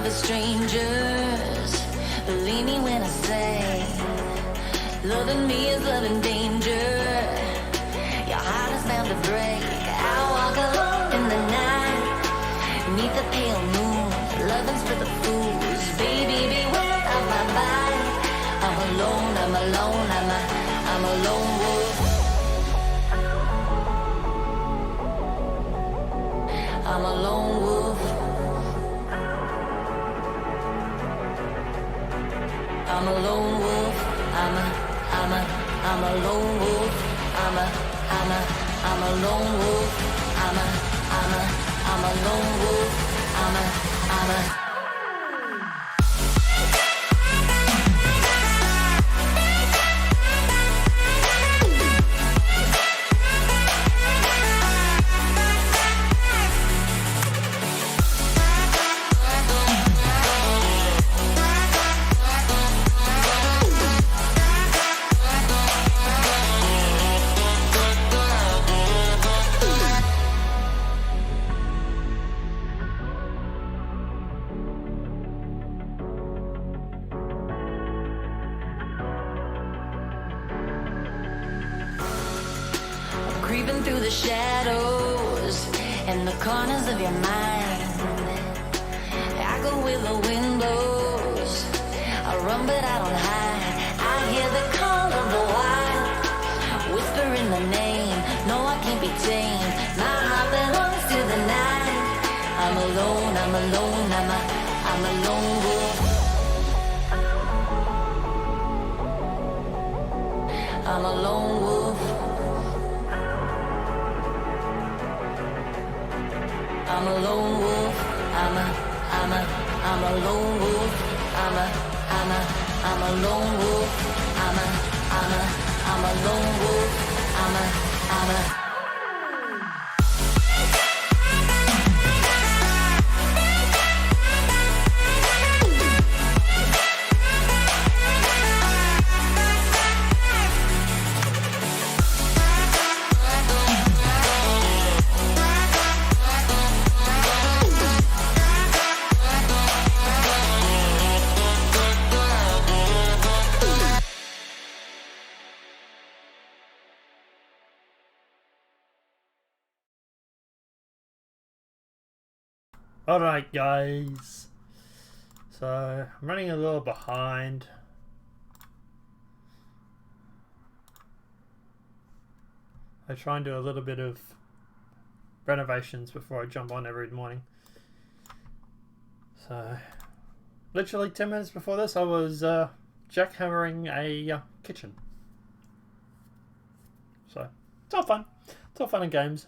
The strangers, believe me when I say, loving me is loving danger. Your heart is bound to break. I walk alone in the night, neath the pale moon. Loving's for the fools. Baby, beware of my body. I'm alone, I'm alone, I'm a lone wolf. I'm a lone wolf. I'm a lone wolf. I'm a lone wolf. I'm a lone wolf. I'm a lone wolf. I'm a creeping through the shadows and the corners of your mind. I go where the wind blows. I run but I don't hide. I'm a lone wolf. I'm a lone wolf. I'm a lone wolf. I'm a lone wolf. I'm a lone wolf. I'm a Alright guys, so I'm running a little behind. I try and do a little bit of renovations before I jump on every morning. So literally 10 minutes before this I was jackhammering a kitchen. So it's all fun. It's all fun and games.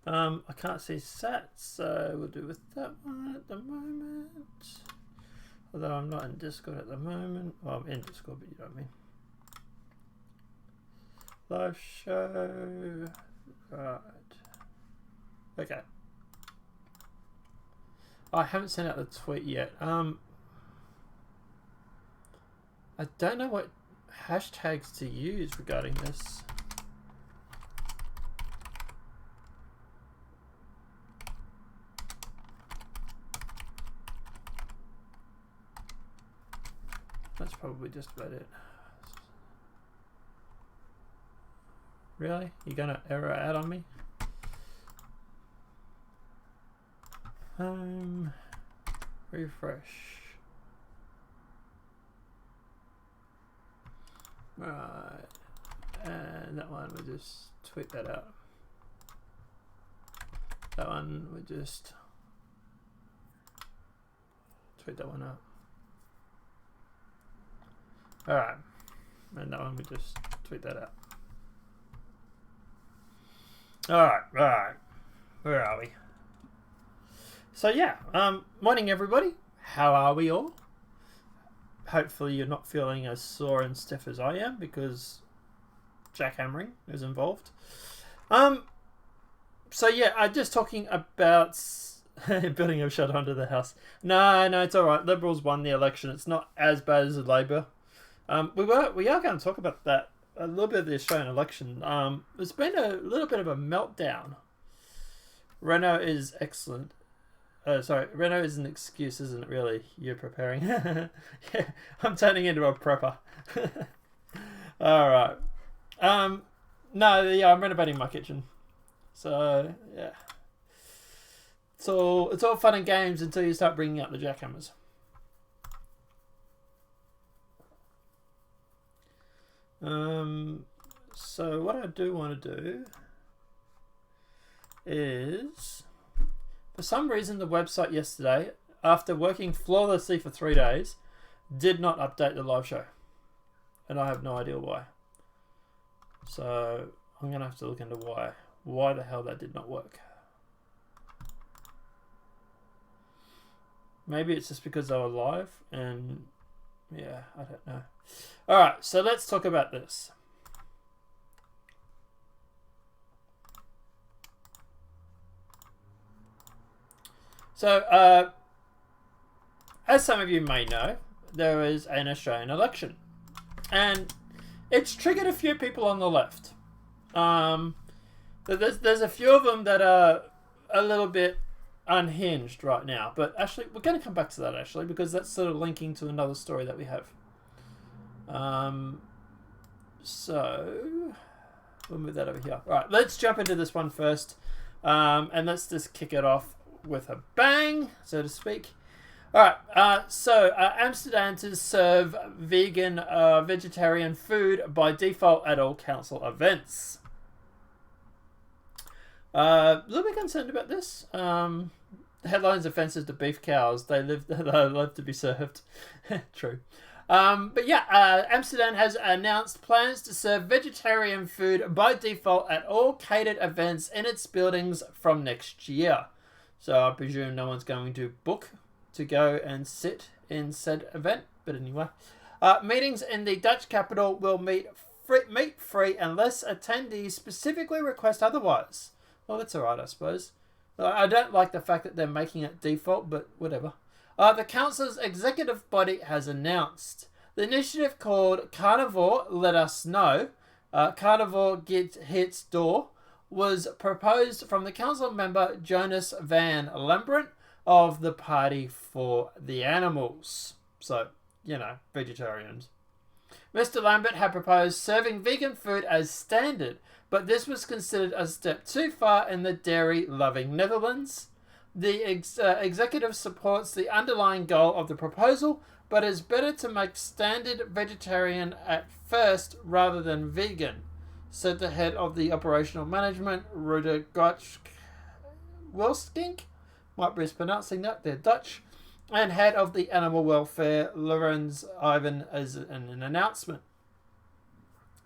I can't see sats, so we'll do with that one at the moment. Although I'm not in Discord at the moment. Well, I'm in Discord, but you know what I mean. Live show. Right. Okay. I haven't sent out the tweet yet. I don't know what hashtags to use regarding this. That's probably just about it. Really? You're gonna error out on me? Refresh. Right. And that one, we'll just tweet that out. That one, we'll just tweet that one out. Alright, and that one we just tweet that out. Alright, where are we? So yeah, morning everybody. How are we all? Hopefully you're not feeling as sore and stiff as I am because jackhammering is involved. So yeah, I'm just talking about building a shelter under the house. No, it's alright. Liberals won the election. It's not as bad as the Labour. We are going to talk about that a little bit of the Australian election. There's been a little bit of a meltdown. Renault is excellent. Sorry, Renault is an excuse, isn't it? Really, you're preparing. Yeah, I'm turning into a prepper. All right. No, yeah, I'm renovating my kitchen. So yeah, it's all fun and games until you start bringing out the jackhammers. So what I do want to do is, for some reason, the website yesterday, after working flawlessly for 3 days, did not update the live show, and I have no idea why. So I'm gonna have to look into why the hell that did not work. Maybe it's just because they were live, and yeah, I don't know. Alright, so let's talk about this. So, as some of you may know, there is an Australian election. And it's triggered a few people on the left. There's a few of them that are a little bit unhinged right now. But actually, we're going to come back to that, actually, because that's sort of linking to another story that we have. So we'll move that over here. All right, let's jump into this one first, and let's just kick it off with a bang, so to speak. All right, so Amsterdam to serve vegan, vegetarian food by default at all council events. A little bit concerned about this. The headline's offences to beef cows. They live to be served. True. But yeah, Amsterdam has announced plans to serve vegetarian food by default at all catered events in its buildings from next year. So I presume no one's going to book to go and sit in said event. But anyway, meetings in the Dutch capital will meat free unless attendees specifically request otherwise. Well, that's alright, I suppose. I don't like the fact that they're making it default, but whatever. The council's executive body has announced the initiative called Carnivore Let Us Know, Carnivore Hits Door, was proposed from the council member Jonas van Lambert of the Party for the Animals. So, vegetarians. Mr. Lambert had proposed serving vegan food as standard, but this was considered a step too far in the dairy-loving Netherlands. The executive supports the underlying goal of the proposal, but it's better to make standard vegetarian at first rather than vegan, said the head of the operational management, Ruda Wilskink, might be mispronouncing that, they're Dutch, and head of the animal welfare, Lorenz Ivan, as an announcement.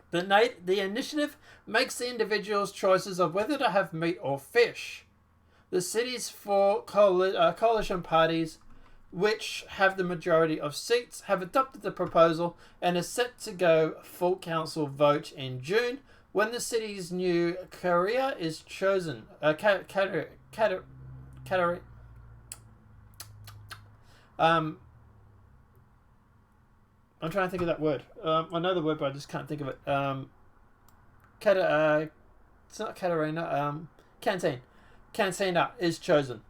The initiative makes the individual's choices of whether to have meat or fish. The city's four coalition parties, which have the majority of seats, have adopted the proposal and is set to go full council vote in June when the city's new career is chosen. I'm trying to think of that word. I know the word, but I just can't think of it. It's not Katarina. Canteen. Cantina is chosen.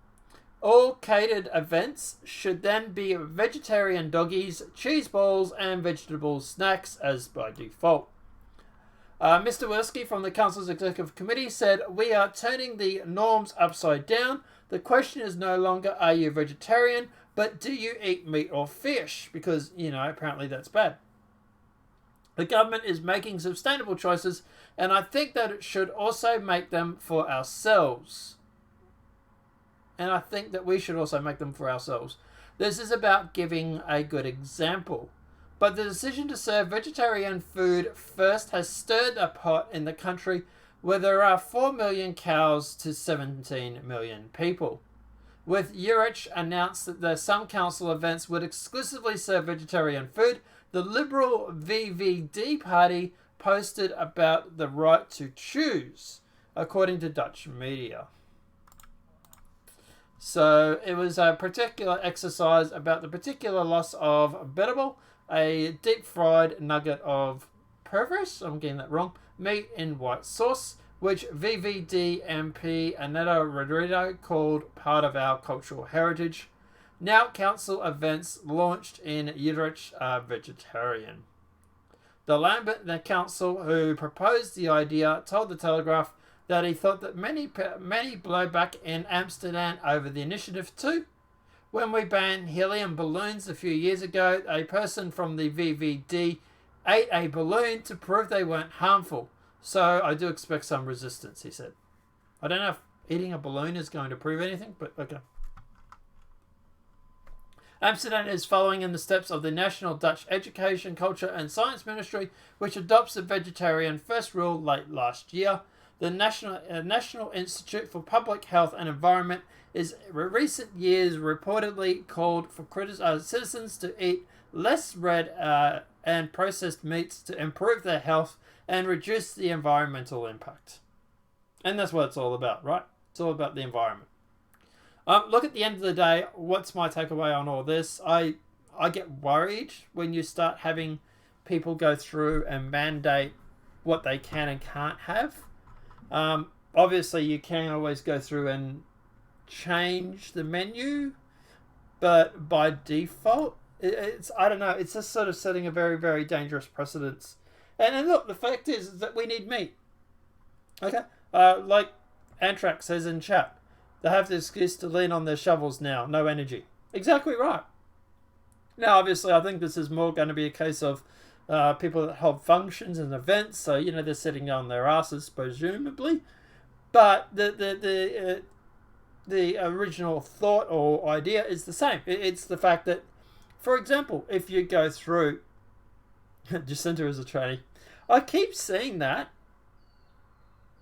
All catered events should then be vegetarian doggies, cheese balls, and vegetable snacks as by default. Mr. Wilski from the Council's Executive Committee said, "We are turning the norms upside down. The question is no longer are you vegetarian, but do you eat meat or fish? Because, apparently that's bad. The government is making sustainable choices, and I think that it should also make them for ourselves." And I think that we should also make them for ourselves. This is about giving a good example. But the decision to serve vegetarian food first has stirred a pot in the country where there are 4 million cows to 17 million people. With Utrecht announced that some council events would exclusively serve vegetarian food, the Liberal VVD party posted about the right to choose, according to Dutch media. So it was a particular exercise about the particular loss of Biddable, a deep-fried nugget of perverse, I'm getting that wrong, meat in white sauce, which VVD MP Annetta Rodrigo called part of our cultural heritage. Now council events launched in Utrecht are vegetarian. The Lambert, the council who proposed the idea, told the Telegraph that he thought that many blowback in Amsterdam over the initiative too. When we banned helium balloons a few years ago, a person from the VVD ate a balloon to prove they weren't harmful. So I do expect some resistance, he said. I don't know if eating a balloon is going to prove anything, but okay. Amsterdam is following in the steps of the National Dutch Education, Culture and Science Ministry, which adopts the vegetarian first rule late last year. The National Institute for Public Health and Environment is in recent years reportedly called for citizens to eat less red and processed meats to improve their health and reduce the environmental impact. And that's what it's all about, right? It's all about the environment. Look, at the end of the day, what's my takeaway on all this? I get worried when you start having people go through and mandate what they can and can't have. Obviously, you can always go through and change the menu, but by default, I don't know, it's just sort of setting a very, very dangerous precedence. And look, the fact is that we need meat. Okay? Like Antrax says in chat, they have the excuse to lean on their shovels now, no energy. Exactly right. Now, obviously, I think this is more going to be a case of people that hold functions and events, so they're sitting on their asses, presumably. But the original thought or idea is the same. It's the fact that for example, if you go through Jacinta as a tranny, I keep seeing that.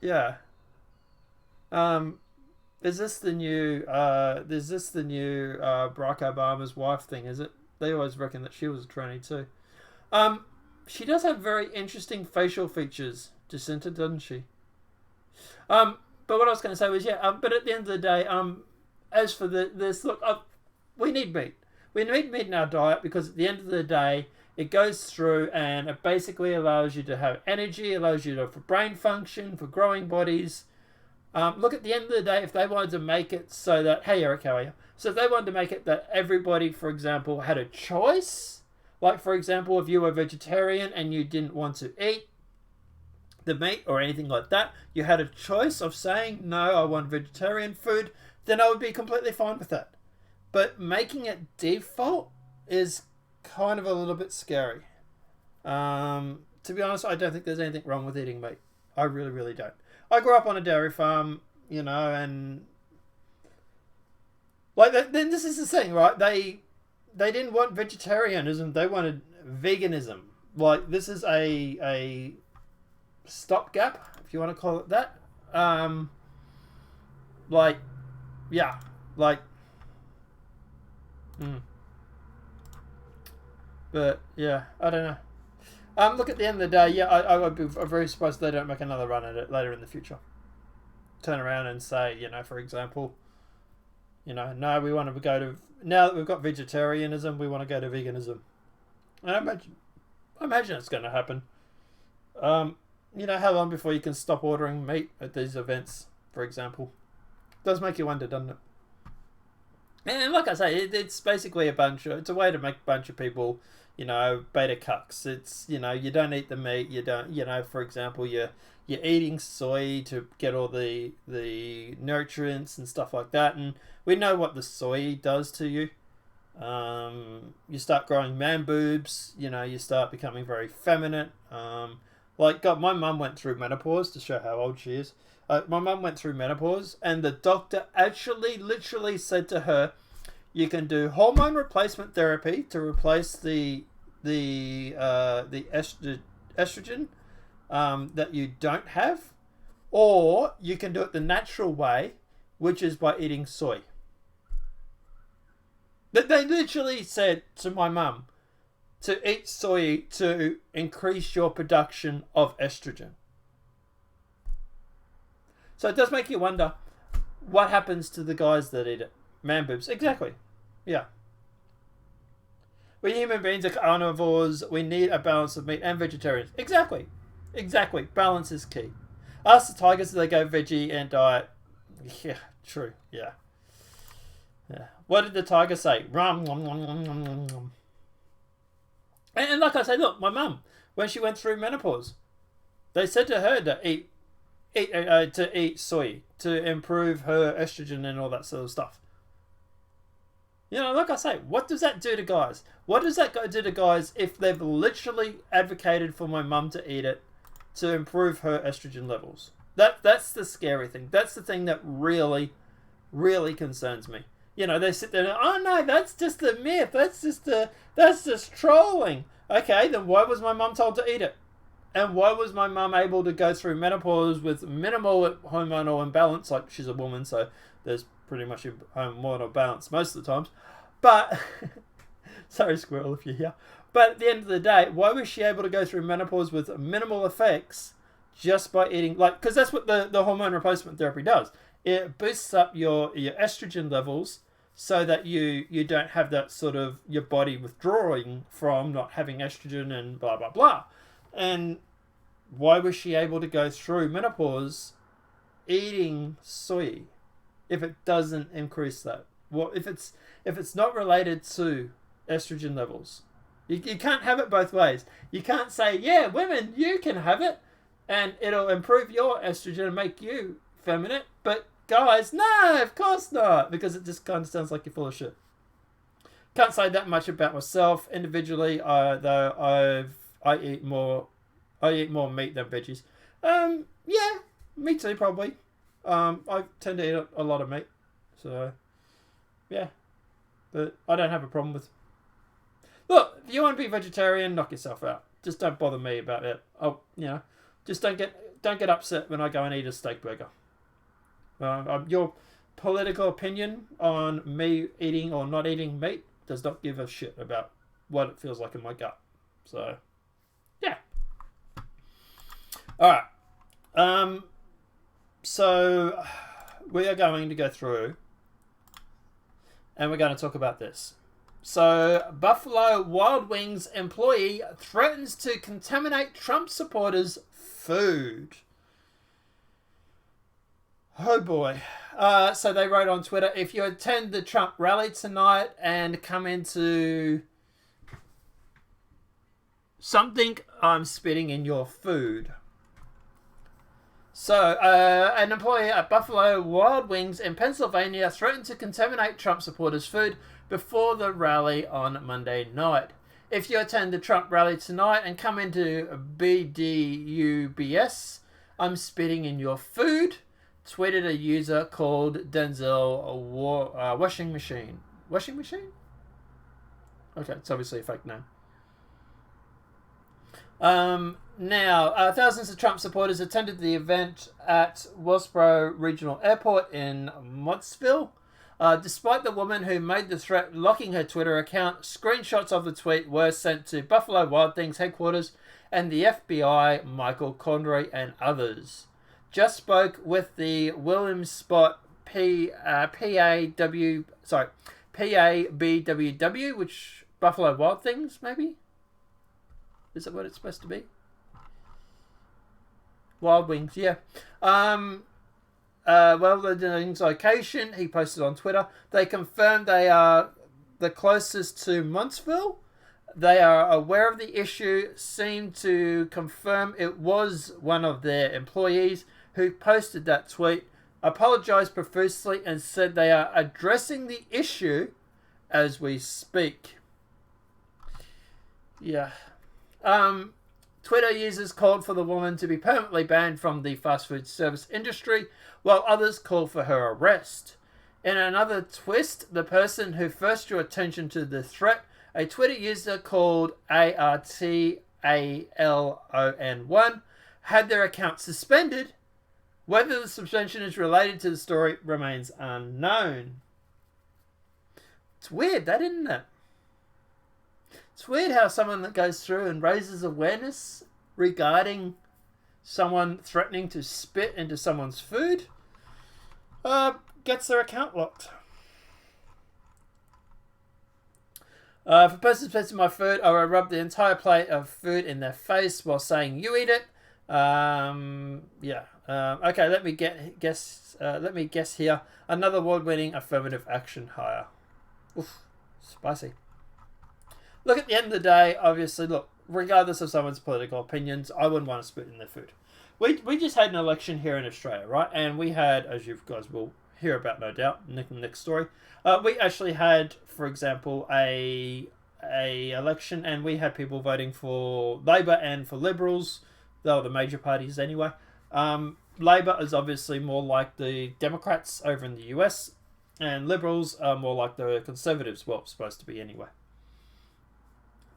Yeah. Is this the new Barack Obama's wife thing, is it? They always reckon that she was a tranny too. She does have very interesting facial features, Jacinta, doesn't she? But what I was going to say was, but at the end of the day, as for this, look, we need meat. We need meat in our diet because at the end of the day, it goes through and it basically allows you to have energy, allows you for brain function, for growing bodies. Look, at the end of the day, if they wanted to make it so that, hey Eric, how are you? So if they wanted to make it that everybody, for example, had a choice, like for example, if you were vegetarian and you didn't want to eat the meat or anything like that, you had a choice of saying, no, I want vegetarian food, then I would be completely fine with that. But making it default is kind of a little bit scary. To be honest, I don't think there's anything wrong with eating meat. I really, really don't. I grew up on a dairy farm, and like then this is the thing, right? They didn't want vegetarianism; they wanted veganism. Like this is a stopgap, if you want to call it that. But yeah, I don't know. Look, at the end of the day, I would be very surprised if they don't make another run at it later in the future. Turn around and say, for example, no, we want to go to, now that we've got vegetarianism, we want to go to veganism. And I imagine it's going to happen. How long before you can stop ordering meat at these events, for example? It does make you wonder, doesn't it? And like I say, it's basically it's a way to make a bunch of people, beta cucks. It's, you don't eat the meat, you don't, for example, you're eating soy to get all the nutrients and stuff like that. And we know what the soy does to you. You start growing man boobs, you start becoming very feminine. My mum went through menopause, to show how old she is. My mum went through menopause, and the doctor actually literally said to her, you can do hormone replacement therapy to replace the estrogen that you don't have, or you can do it the natural way, which is by eating soy. They literally said to my mum to eat soy to increase your production of estrogen. So it does make you wonder what happens to the guys that eat it. Man boobs. Exactly. Yeah. We human beings are carnivores. We need a balance of meat and vegetarians. Exactly. Balance is key. Ask the tigers if they go veggie and diet. Yeah, true. Yeah. What did the tiger say? Rum, nom, nom, nom, nom, nom, nom. And like I say, look, my mum, when she went through menopause, they said to her to eat soy to improve her estrogen and all that sort of stuff. Like I say, what does that do to guys? What does that do to guys if they've literally advocated for my mum to eat it to improve her estrogen levels? That's the scary thing. That's the thing that really, really concerns me. They sit there and, oh no, that's just a myth. That's just trolling. Okay, then why was my mum told to eat it? And why was my mum able to go through menopause with minimal hormonal imbalance? Like, she's a woman, so there's pretty much hormonal balance most of the times. But, sorry squirrel if you're here. But at the end of the day, why was she able to go through menopause with minimal effects just by eating, because that's what the hormone replacement therapy does. It boosts up your estrogen levels so that you don't have that sort of, your body withdrawing from not having estrogen and blah, blah, blah. And why was she able to go through menopause eating soy if it doesn't increase that? Well, if it's not related to estrogen levels, you can't have it both ways. You can't say, yeah, women, you can have it and it'll improve your estrogen and make you feminine, but guys, no, of course not, because it just kind of sounds like you're full of shit. Can't say that much about myself individually, though I eat more meat than veggies. Yeah, me too, probably. I tend to eat a lot of meat, so yeah. But I don't have a problem with If you want to be vegetarian, knock yourself out. Just don't bother me about it. Just don't get upset when I go and eat a steak burger. Your political opinion on me eating or not eating meat does not give a shit about what it feels like in my gut. So, yeah. All right. So we are going to go through and we're going to talk about this. So, Buffalo Wild Wings employee threatens to contaminate Trump supporters' food. Oh boy. So they wrote on Twitter, if you attend the Trump rally tonight and come into something, I'm spitting in your food. So, an employee at Buffalo Wild Wings in Pennsylvania threatened to contaminate Trump supporters' food before the rally on Monday night. If you attend the Trump rally tonight and come into BDUBS, I'm spitting in your food, tweeted a user called Denzel Washing Machine. Washing Machine? Okay, it's obviously a fake name. Now, thousands of Trump supporters attended the event at Wellsboro Regional Airport in Montsville. Despite the woman who made the threat locking her Twitter account, screenshots of the tweet were sent to Buffalo Wild Things headquarters and the FBI, Michael Conroy, and others. Just spoke with the Williams Spot PABWW, which Buffalo Wild Things, maybe? Is that what it's supposed to be? Wild Wings, yeah. The location he posted on Twitter. They confirmed they are the closest to Montsville. They are aware of the issue, seem to confirm it was one of their employees who posted that tweet, apologized profusely, and said they are addressing the issue as we speak. Yeah. Twitter users called for the woman to be permanently banned from the fast food service industry, while others called for her arrest. In another twist, the person who first drew attention to the threat, a Twitter user called ARTALON1, had their account suspended. Whether the suspension is related to the story remains unknown. It's weird, that, isn't it? It's weird how someone that goes through and raises awareness regarding someone threatening to spit into someone's food gets their account locked. If a person spits in my food, I will rub the entire plate of food in their face while saying, "You eat it." Okay, let me guess here. Another award-winning affirmative action hire. Oof, spicy. Look, at the end of the day, obviously, regardless of someone's political opinions, I wouldn't want to spit in their food. We just had an election here in Australia, right? And we had, as you guys will hear about, no doubt, in the next story, we actually had, for example, a election, and we had people voting for Labor and for Liberals. They were the major parties anyway. Labor is obviously more like the Democrats over in the US, and Liberals are more like the Conservatives, well, supposed to be anyway.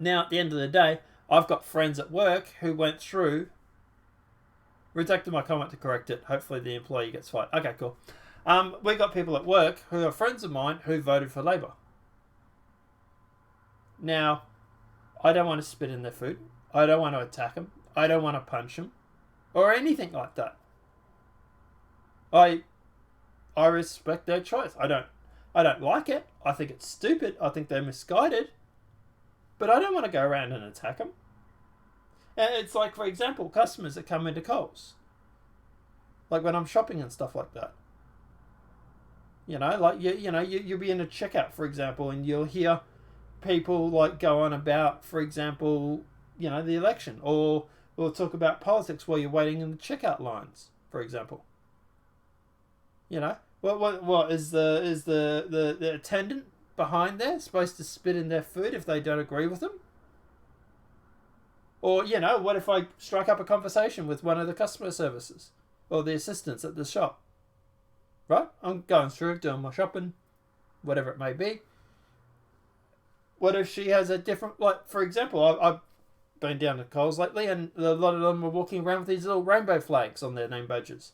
Now, at the end of the day, I've got friends at work who went through... Redacted my comment to correct it. Hopefully the employee gets fired. Okay, cool. We got people at work who are friends of mine who voted for Labor. Now, I don't want to spit in their food. I don't want to attack them. I don't want to punch them. Or anything like that. I respect their choice. I don't like it. I think it's stupid. I think they're misguided. But I don't want to go around and attack them. And it's like, for example, customers that come into Coles. Like when I'm shopping and stuff like that. You know, like, you'll be in a checkout, for example, and you'll hear people like go on about, for example, the election. Or we'll talk about politics while you're waiting in the checkout lines, for example. What is the attendant behind there supposed to spit in their food if they don't agree with them? Or, what if I strike up a conversation with one of the customer services or the assistants at the shop? Right? I'm going through, doing my shopping, whatever it may be. What if she has a different, like, for example, I've been down to Coles lately, and a lot of them are walking around with these little rainbow flags on their name badges.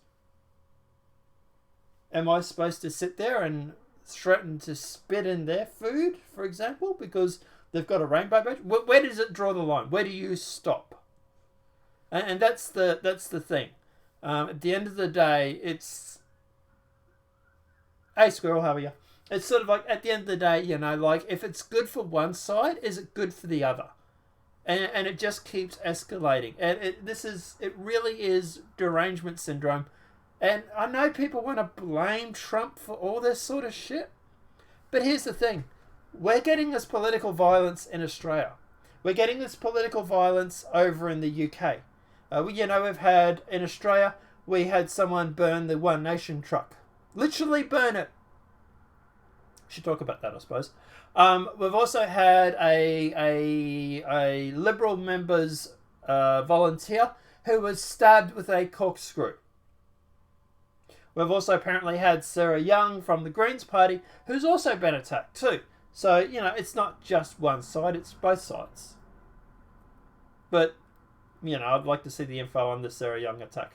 Am I supposed to sit there and threaten to spit in their food, for example, because they've got a rainbow badge? Where does it draw the line? Where do you stop? And that's the thing. At the end of the day, it's... Hey, squirrel, how are you? It's sort of like, at the end of the day, you know, like, if it's good for one side, is it good for the other? And it just keeps escalating. And it really is derangement syndrome. And I know people want to blame Trump for all this sort of shit. But here's the thing. We're getting this political violence in Australia. We're getting this political violence over in the UK. We've had, in Australia, we had someone burn the One Nation truck. Literally burn it. Should talk about that, I suppose. We've also had a Liberal member's volunteer who was stabbed with a corkscrew. We've also apparently had Sarah Young from the Greens Party who's also been attacked too. So, you know, it's not just one side, it's both sides. But, you know, I'd like to see the info on the Sarah Young attack.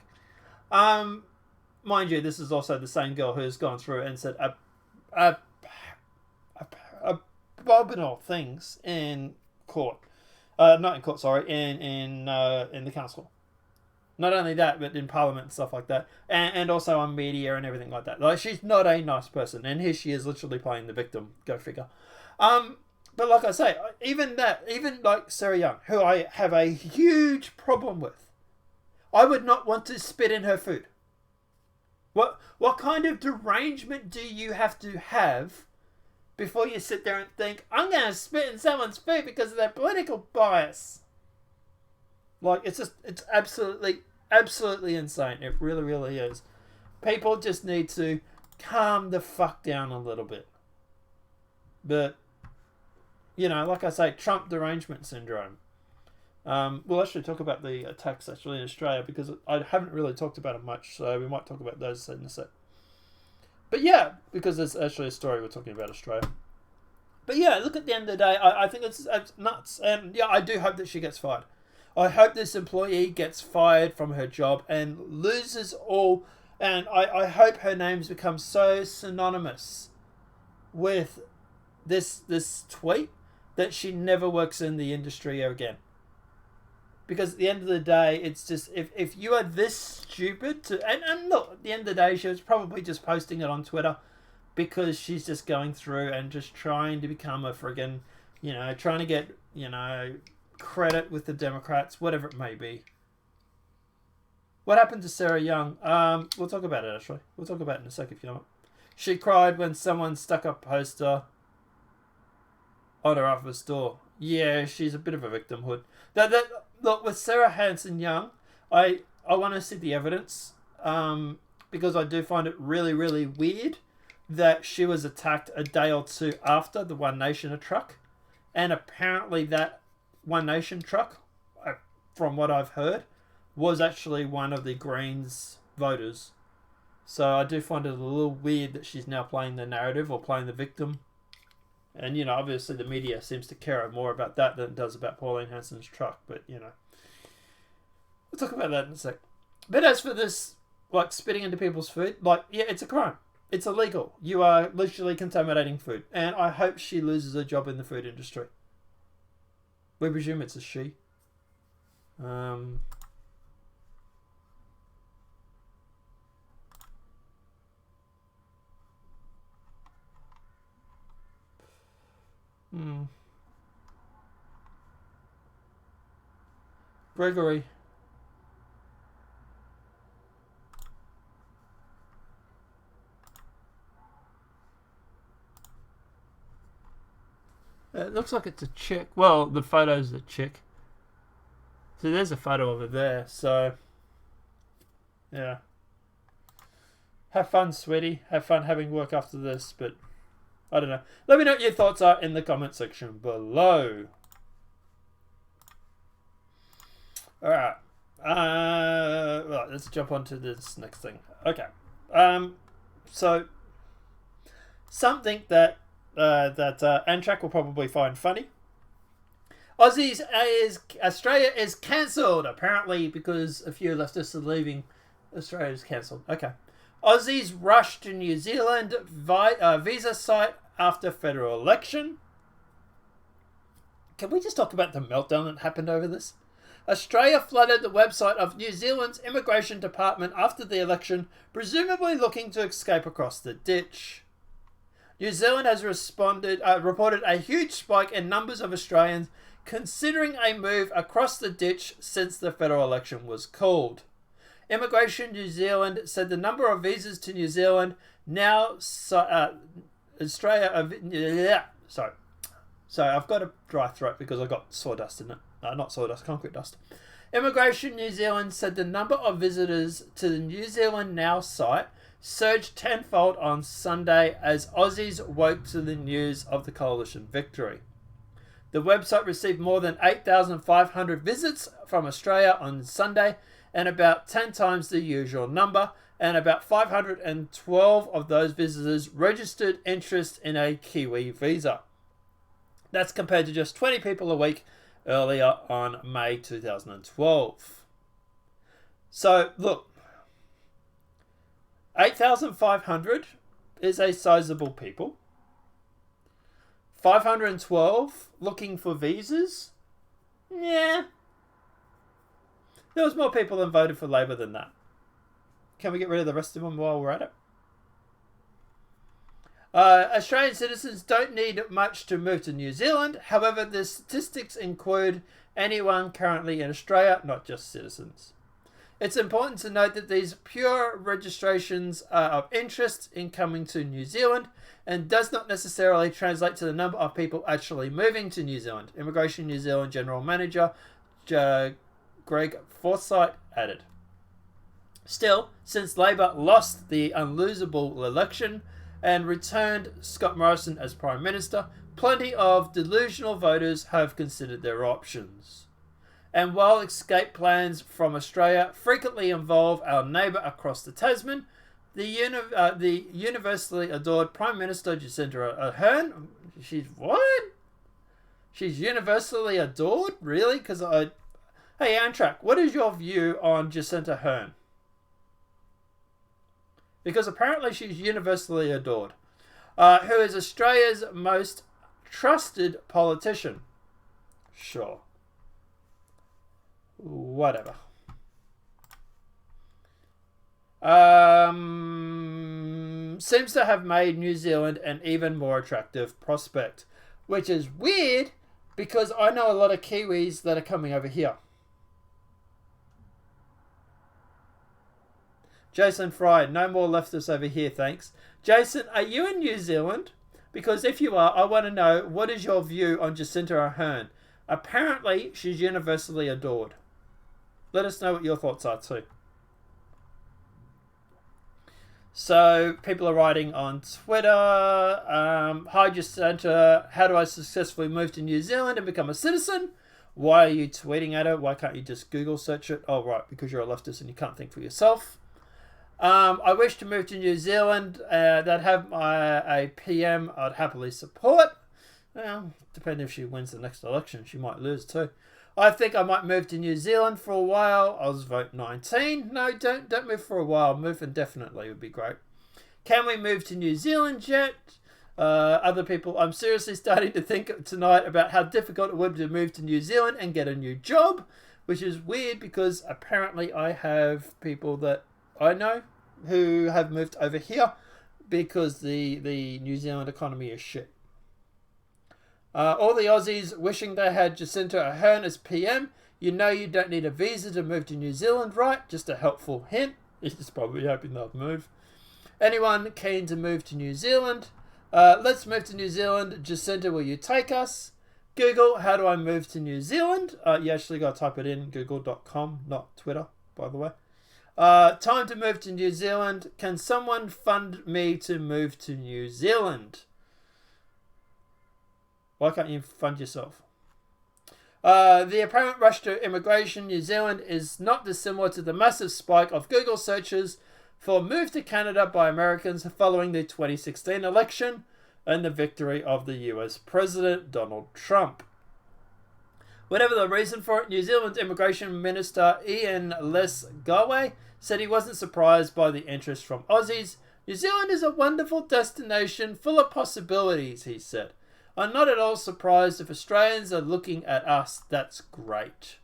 Mind you, this is also the same girl who's gone through and said abominable things in court. Not in court, sorry, in the council. Not only that, but in Parliament and stuff like that. And also on media and everything like that. Like, she's not a nice person. And here she is literally playing the victim. Go figure. But like I say, even like Sarah Young, who I have a huge problem with, I would not want to spit in her food. What kind of derangement do you have to have before you sit there and think, I'm going to spit in someone's food because of their political bias? Like, it's absolutely insane. It really, really is. People just need to calm the fuck down a little bit. But, you know, like I say, Trump derangement syndrome. We'll actually talk about the attacks actually in Australia because I haven't really talked about it much, so we might talk about those in a sec. But yeah, because there's actually a story we're talking about Australia. But yeah, look, at the end of the day, I think it's nuts. And yeah, I do hope that she gets fired. I hope this employee gets fired from her job and loses all. And I hope her name's become so synonymous with this tweet that she never works in the industry again. Because at the end of the day, it's just, if you are this stupid to... And look, at the end of the day, she was probably just posting it on Twitter because she's just going through and just trying to become a friggin', you know, trying to get, you know, credit with the Democrats, whatever it may be. What happened to Sarah Young? We'll talk about it, actually. We'll talk about it in a sec if you want. She cried when someone stuck a poster on her office door. Yeah, she's a bit of a victimhood. Look, with Sarah Hanson Young, I want to see the evidence because I do find it really, really weird that she was attacked a day or two after the One Nation truck. And apparently that One Nation truck, from what I've heard, was actually one of the Greens voters. So I do find it a little weird that she's now playing the narrative or playing the victim. And, you know, obviously the media seems to care more about that than it does about Pauline Hanson's truck. But, you know, we'll talk about that in a sec. But as for this, like, spitting into people's food, like, yeah, it's a crime. It's illegal. You are literally contaminating food. And I hope she loses her job in the food industry. We presume it's a she. Gregory. It looks like it's a chick. Well, the photo's a chick. So there's a photo of her there. So, yeah. Have fun, sweetie. Have fun having work after this. But, I don't know. Let me know what your thoughts are in the comment section below. Alright. Right, let's jump on to this next thing. Okay. So, something that Antrac will probably find funny. Australia is cancelled, apparently because a few leftists are leaving. Australia is cancelled. Okay. Aussies rush to New Zealand visa site after federal election. Can we just talk about the meltdown that happened over this? Australia flooded the website of New Zealand's immigration department after the election, presumably looking to escape across the ditch. New Zealand has reported a huge spike in numbers of Australians considering a move across the ditch since the federal election was called. Immigration New Zealand said the number of visas to New Zealand now Sorry, I've got a dry throat because I got sawdust in it. Not sawdust, concrete dust. Immigration New Zealand said the number of visitors to the New Zealand Now site surged tenfold on Sunday as Aussies woke to the news of the coalition victory. The website received more than 8,500 visits from Australia on Sunday, and about 10 times the usual number, and about 512 of those visitors registered interest in a Kiwi visa. That's compared to just 20 people a week earlier on May 2012. So, look, 8,500 is a sizable people. 512 looking for visas? Yeah. There was more people than voted for Labor than that. Can we get rid of the rest of them while we're at it? Australian citizens don't need much to move to New Zealand. However, the statistics include anyone currently in Australia, not just citizens. It's important to note that these pure registrations are of interest in coming to New Zealand and does not necessarily translate to the number of people actually moving to New Zealand. Immigration New Zealand General Manager Greg Forsyth added. Still, since Labor lost the unlosable election and returned Scott Morrison as Prime Minister, plenty of delusional voters have considered their options. And while escape plans from Australia frequently involve our neighbour across the Tasman, the universally adored Prime Minister Jacinda Ardern, she's what? She's universally adored? Really? Hey Antrac, what is your view on Jacinda Ardern? Because apparently she's universally adored. Who is Australia's most trusted politician? Sure. Whatever. Seems to have made New Zealand an even more attractive prospect. Which is weird because I know a lot of Kiwis that are coming over here. Jason Fry, no more leftists over here, thanks. Jason, are you in New Zealand? Because if you are, I want to know, what is your view on Jacinda Ardern? Apparently, she's universally adored. Let us know what your thoughts are too. So, people are writing on Twitter, hi Jacinda, how do I successfully move to New Zealand and become a citizen? Why are you tweeting at her? Why can't you just Google search it? Oh, right, because you're a leftist and you can't think for yourself. I wish to move to New Zealand. That have a PM I'd happily support. Well, depending if she wins the next election, she might lose too. I think I might move to New Zealand for a while. I was vote 19. No, don't move for a while. Move indefinitely would be great. Can we move to New Zealand yet? Other people, I'm seriously starting to think tonight about how difficult it would be to move to New Zealand and get a new job, which is weird because apparently I have people that I know who have moved over here because the New Zealand economy is shit. All the Aussies wishing they had Jacinda Ardern as PM. You know you don't need a visa to move to New Zealand, right? Just a helpful hint. He's just probably hoping they'll move. Anyone keen to move to New Zealand? Let's move to New Zealand. Jacinda, will you take us? Google, how do I move to New Zealand? You actually got to type it in, google.com, not Twitter, by the way. Time to move to New Zealand. Can someone fund me to move to New Zealand? Why can't you fund yourself? The apparent rush to immigration New Zealand is not dissimilar to the massive spike of Google searches for move to Canada by Americans following the 2016 election. and the victory of the US President Donald Trump. Whatever the reason for it, New Zealand's Immigration Minister Ian Les-Galway said he wasn't surprised by the interest from Aussies. New Zealand is a wonderful destination full of possibilities, he said. I'm not at all surprised if Australians are looking at us. That's great.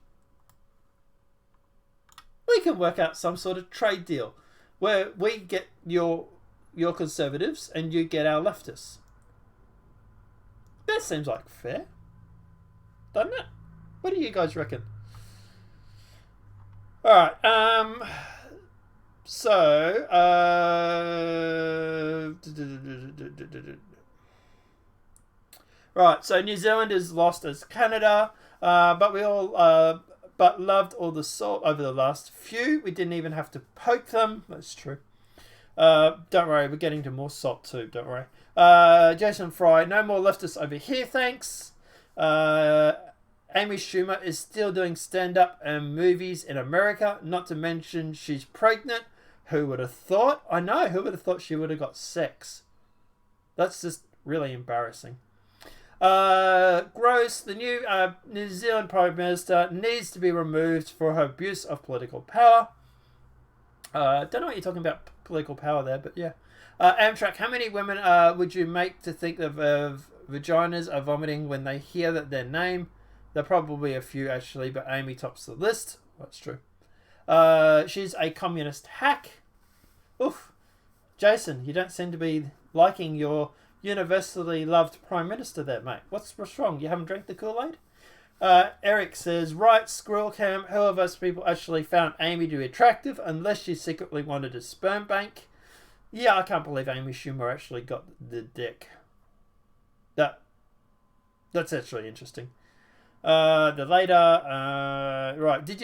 We can work out some sort of trade deal where we get your conservatives and you get our leftists. That seems like fair, doesn't it? What do you guys reckon? Alright, right, so New Zealand is lost as Canada, but we all loved all the salt over the last few. We didn't even have to poke them. That's true. Don't worry, we're getting to more salt too, don't worry. Jason Fry, no more leftists over here, thanks. Amy Schumer is still doing stand-up and movies in America, not to mention she's pregnant. Who would have thought? I know, who would have thought she would have got sex? That's just really embarrassing. Gross, the new New Zealand Prime Minister needs to be removed for her abuse of political power. Don't know what you're talking about, political power there, but yeah. Amtrak, how many women would you make to think of vaginas are vomiting when they hear that their name? There are probably a few, actually, but Amy tops the list. That's true. She's a communist hack. Oof. Jason, you don't seem to be liking your universally loved Prime Minister there, mate. What's wrong? You haven't drank the Kool-Aid? Eric says, right, Squirrel Cam, who of us people actually found Amy to be attractive unless she secretly wanted a sperm bank? Yeah, I can't believe Amy Schumer actually got the dick. That's actually interesting. Right, did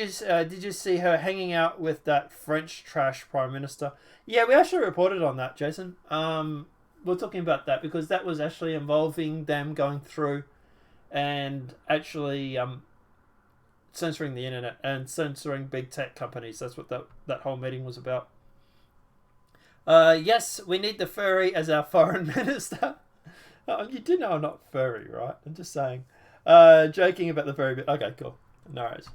you see her hanging out with that French trash Prime Minister? Yeah, we actually reported on that, Jason. We're talking about that because that was actually involving them going through and actually censoring the internet and censoring big tech companies. That's what that whole meeting was about. Yes, we need the furry as our foreign minister. You do know I'm not furry, right? I'm just saying. Joking about the furry bit. Okay, cool. No worries.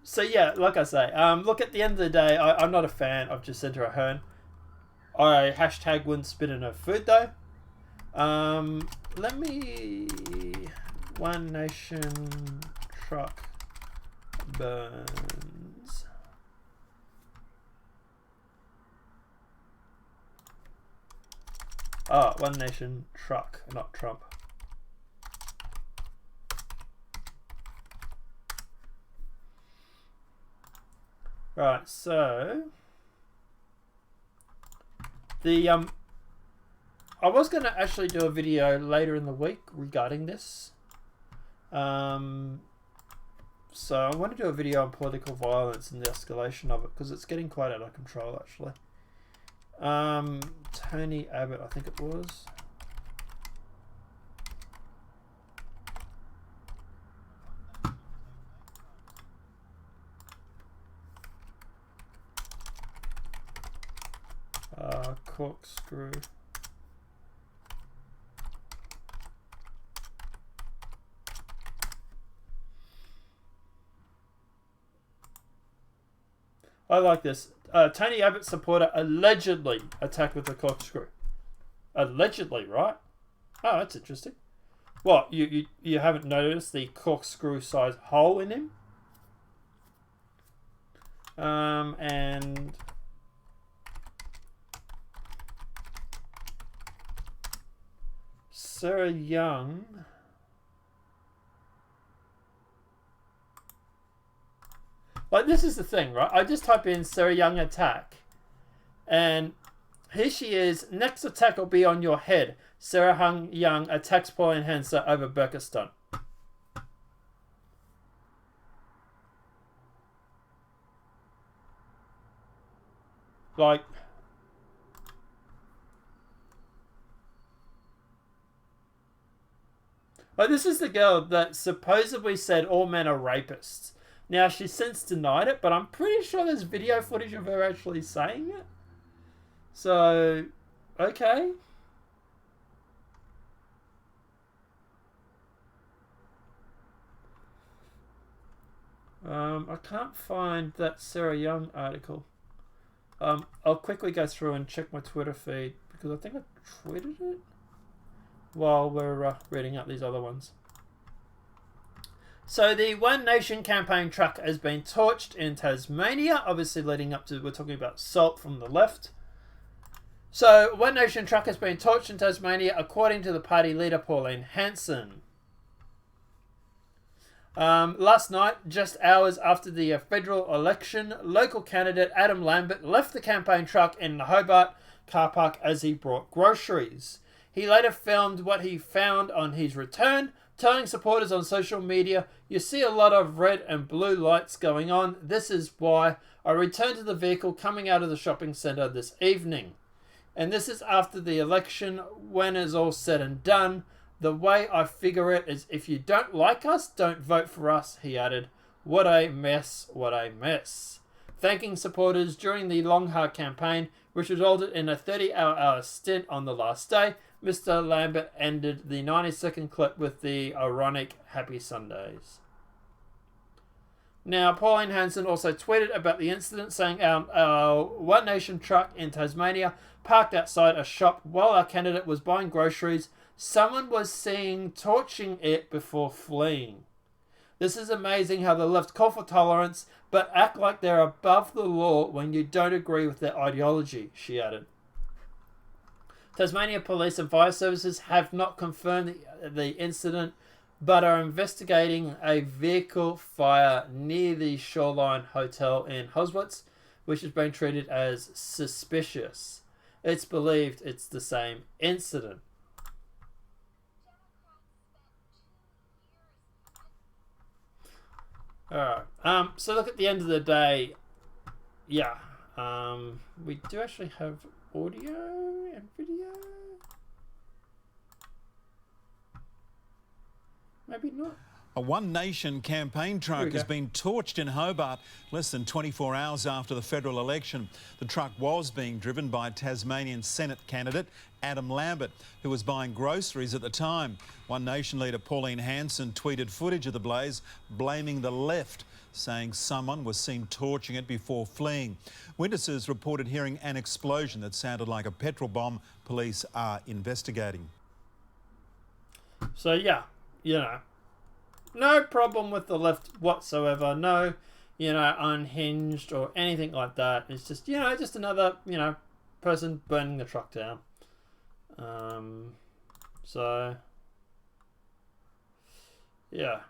So yeah, like I say, look, at the end of the day, I'm not a fan of Jacinda Ardern. I hashtag wouldn't spit in her food though. Let me... One Nation truck burns. Oh, One Nation truck, not Trump. Right, so the I was going to actually do a video later in the week regarding this. So I want to do a video on political violence and the escalation of it because it's getting quite out of control actually. Tony Abbott, I think it was. Corkscrew. I like this. Tony Abbott supporter allegedly attacked with a corkscrew. Allegedly, right? Oh, that's interesting. What, you haven't noticed the corkscrew-sized hole in him? And Sarah Young. Like, this is the thing, right? I just type in Sarah Young attack. And here she is. Next attack will be on your head. Sarah Young attacks Pauline Hanson over Burkeston. Like... this is the girl that supposedly said all men are rapists. Now, she's since denied it, but I'm pretty sure there's video footage of her actually saying it. So, okay. I can't find that Sarah Young article. I'll quickly go through and check my Twitter feed because I think I tweeted it while we're reading out these other ones. So the One Nation campaign truck has been torched in Tasmania, obviously leading up to, we're talking about salt from the left. So One Nation truck has been torched in Tasmania according to the party leader Pauline Hanson. Last night, just hours after the federal election, local candidate Adam Lambert left the campaign truck in the Hobart car park as he brought groceries. He later filmed what he found on his return, telling supporters on social media, "You see a lot of red and blue lights going on. This is why I returned to the vehicle coming out of the shopping centre this evening. And this is after the election, when it's all said and done. The way I figure it is if you don't like us, don't vote for us," he added. What a mess, what a mess. Thanking supporters during the long, hard campaign, which resulted in a 30-hour stint on the last day, Mr. Lambert ended the 90-second clip with the ironic "Happy Sundays." Now, Pauline Hanson also tweeted about the incident, saying our One Nation truck in Tasmania parked outside a shop while our candidate was buying groceries. Someone was seen torching it before fleeing. This is amazing how the left call for tolerance, but act like they're above the law when you don't agree with their ideology, she added. Tasmania Police and Fire Services have not confirmed the incident, but are investigating a vehicle fire near the Shoreline Hotel in Hoswitz, which has been treated as suspicious. It's believed it's the same incident. Alright, so look, at the end of the day, yeah, we do actually have audio and video. Maybe not. A One Nation campaign truck has been torched in Hobart less than 24 hours after the federal election. The truck was being driven by Tasmanian Senate candidate Adam Lambert, who was buying groceries at the time. One Nation leader Pauline Hanson tweeted footage of the blaze, blaming the left, saying someone was seen torching it before fleeing. Witnesses reported hearing an explosion that sounded like a petrol bomb. Police are investigating. So yeah, you know, no problem with the left whatsoever. No, you know, unhinged or anything like that. It's just, you know, just another, you know, person burning the truck down. So yeah.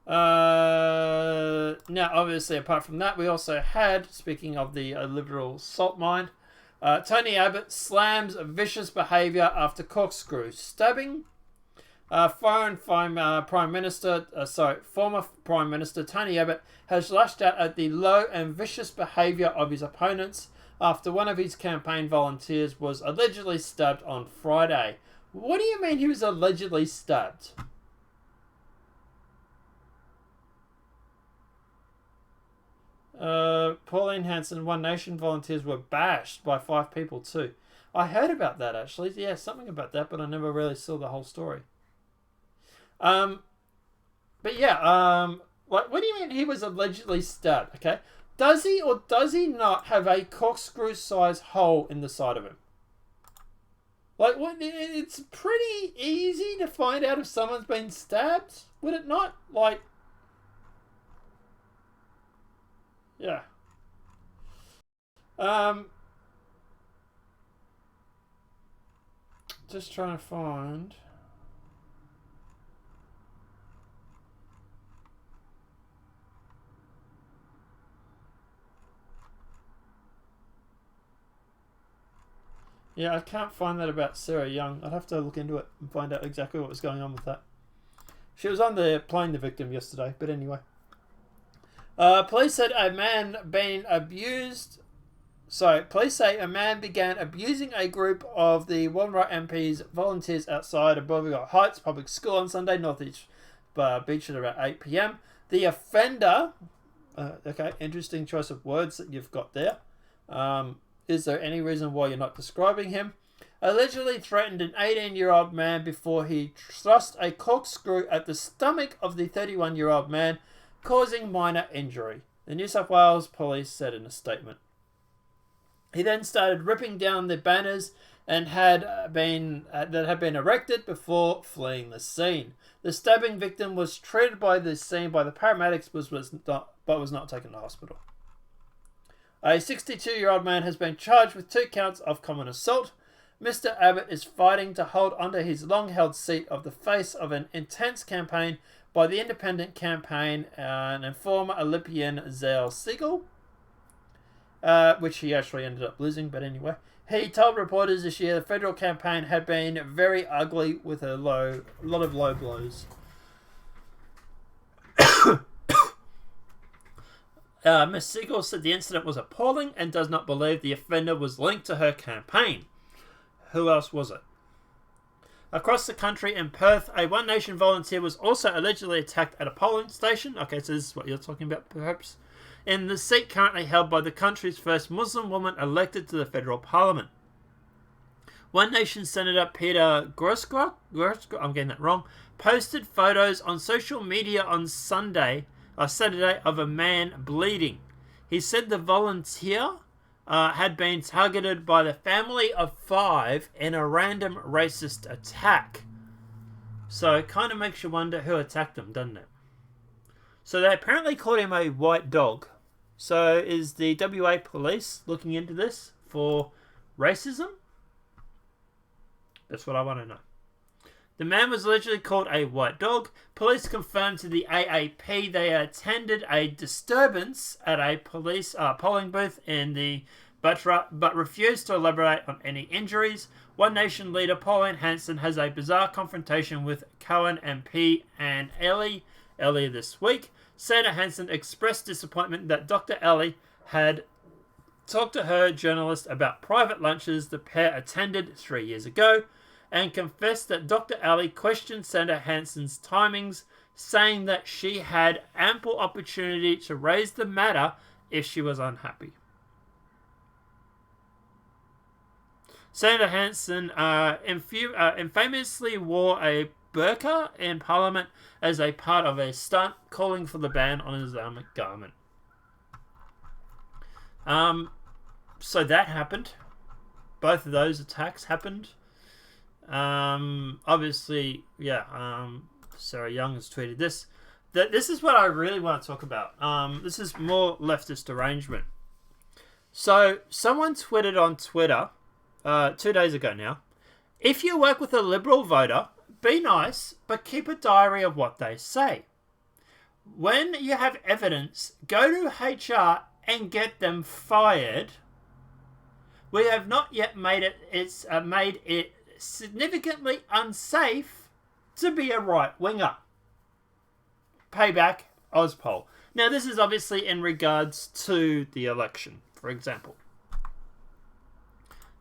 Now, obviously, apart from that, we also had, speaking of the Liberal salt mine, Tony Abbott slams vicious behaviour after corkscrew stabbing. Former Prime Minister Tony Abbott has lashed out at the low and vicious behaviour of his opponents after one of his campaign volunteers was allegedly stabbed on Friday. What do you mean he was allegedly stabbed? Pauline Hanson, One Nation volunteers were bashed by 5 people too. I heard about that actually. Yeah, something about that, but I never really saw the whole story. But yeah, like, what do you mean he was allegedly stabbed? Okay, does he or does he not have a corkscrew-sized hole in the side of him? Like, what? It's pretty easy to find out if someone's been stabbed, would it not? Like, yeah. Just trying to find. Yeah, I can't find that about Sarah Young. I'd have to look into it and find out exactly what was going on with that. She was on there playing the victim yesterday, but anyway. Police said a man being abused. Police say a man began abusing a group of the Walmart MP's volunteers outside of Beauregard Heights Public School on Sunday, Northeast Beach at about 8 p.m. The offender, okay, interesting choice of words that you've got there. Is there any reason why you're not describing him? allegedly threatened an 18-year-old man before he thrust a corkscrew at the stomach of the 31-year-old man, causing minor injury, the New South Wales police said in a statement. He then started ripping down the banners that had been erected before fleeing the scene. The stabbing victim was treated by the scene by the paramedics, but was not taken to hospital. A 62-year-old man has been charged with 2 counts of common assault. Mr. Abbott is fighting to hold onto his long-held seat of the face of an intense campaign by the independent campaign and former Olympian Zale Siegel, which he actually ended up losing, but anyway. He told reporters this year the federal campaign had been very ugly with a lot of low blows. Ms. Siegel said the incident was appalling and does not believe the offender was linked to her campaign. Who else was it? Across the country in Perth, a One Nation volunteer was also allegedly attacked at a polling station. Okay, so this is what you're talking about, perhaps. In the seat currently held by the country's first Muslim woman elected to the federal parliament. One Nation Senator Peter Grosskreutz, I'm getting that wrong, posted photos on social media on Saturday of a man bleeding. He said the volunteer had been targeted by the family of 5 in a random racist attack. So it kind of makes you wonder who attacked him, doesn't it? So they apparently called him a white dog. So is the WA police looking into this for racism? That's what I want to know. The man was allegedly called a white dog. Police confirmed to the AAP they attended a disturbance at a police polling booth but refused to elaborate on any injuries. One Nation leader Pauline Hanson has a bizarre confrontation with Cohen MP Anne Ellie earlier this week. Senator Hanson expressed disappointment that Dr. Ellie had talked to her journalist about private lunches the pair attended 3 years ago, and confessed that Dr. Ellie questioned Senator Hanson's timings, saying that she had ample opportunity to raise the matter if she was unhappy. Senator Hanson infamously wore a burqa in Parliament as a part of a stunt calling for the ban on an Islamic garment. So that happened. Both of those attacks happened. Obviously, Sarah Young has tweeted this. This is what I really want to talk about. This is more leftist arrangement. So someone tweeted on Twitter 2 days ago now, if you work with a Liberal voter, be nice, but keep a diary of what they say. When you have evidence, go to HR and get them fired. We have not yet made it significantly unsafe to be a right-winger. Payback, Ozpol. Now, this is obviously in regards to the election, for example.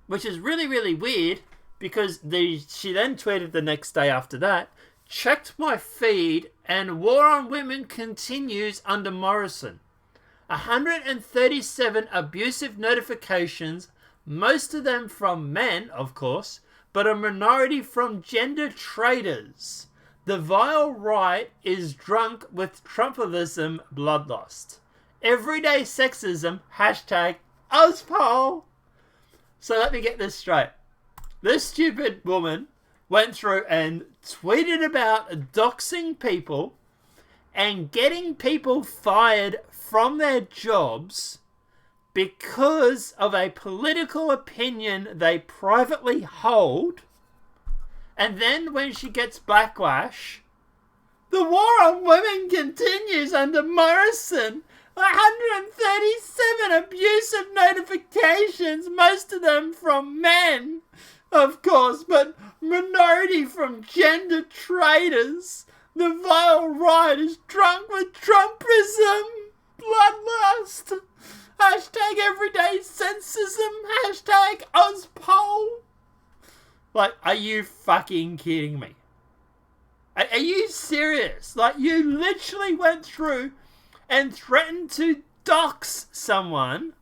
Which is really, really weird, because she then tweeted the next day after that, checked my feed and war on women continues under Morrison. 137 abusive notifications, most of them from men, of course, but a minority from gender traitors. The vile right is drunk with Trumpism bloodlust. Everyday sexism, hashtag Ozpol. So let me get this straight. This stupid woman went through and tweeted about doxing people and getting people fired from their jobs because of a political opinion they privately hold. And then when she gets backlash, the war on women continues under Morrison. 137 abusive notifications, most of them from men, of course, but minority from gender traitors. The vile right is drunk with Trumpism, bloodlust, hashtag everyday sexism, hashtag Ozpol. Like, are you fucking kidding me? Are you serious? Like, you literally went through and threatened to dox someone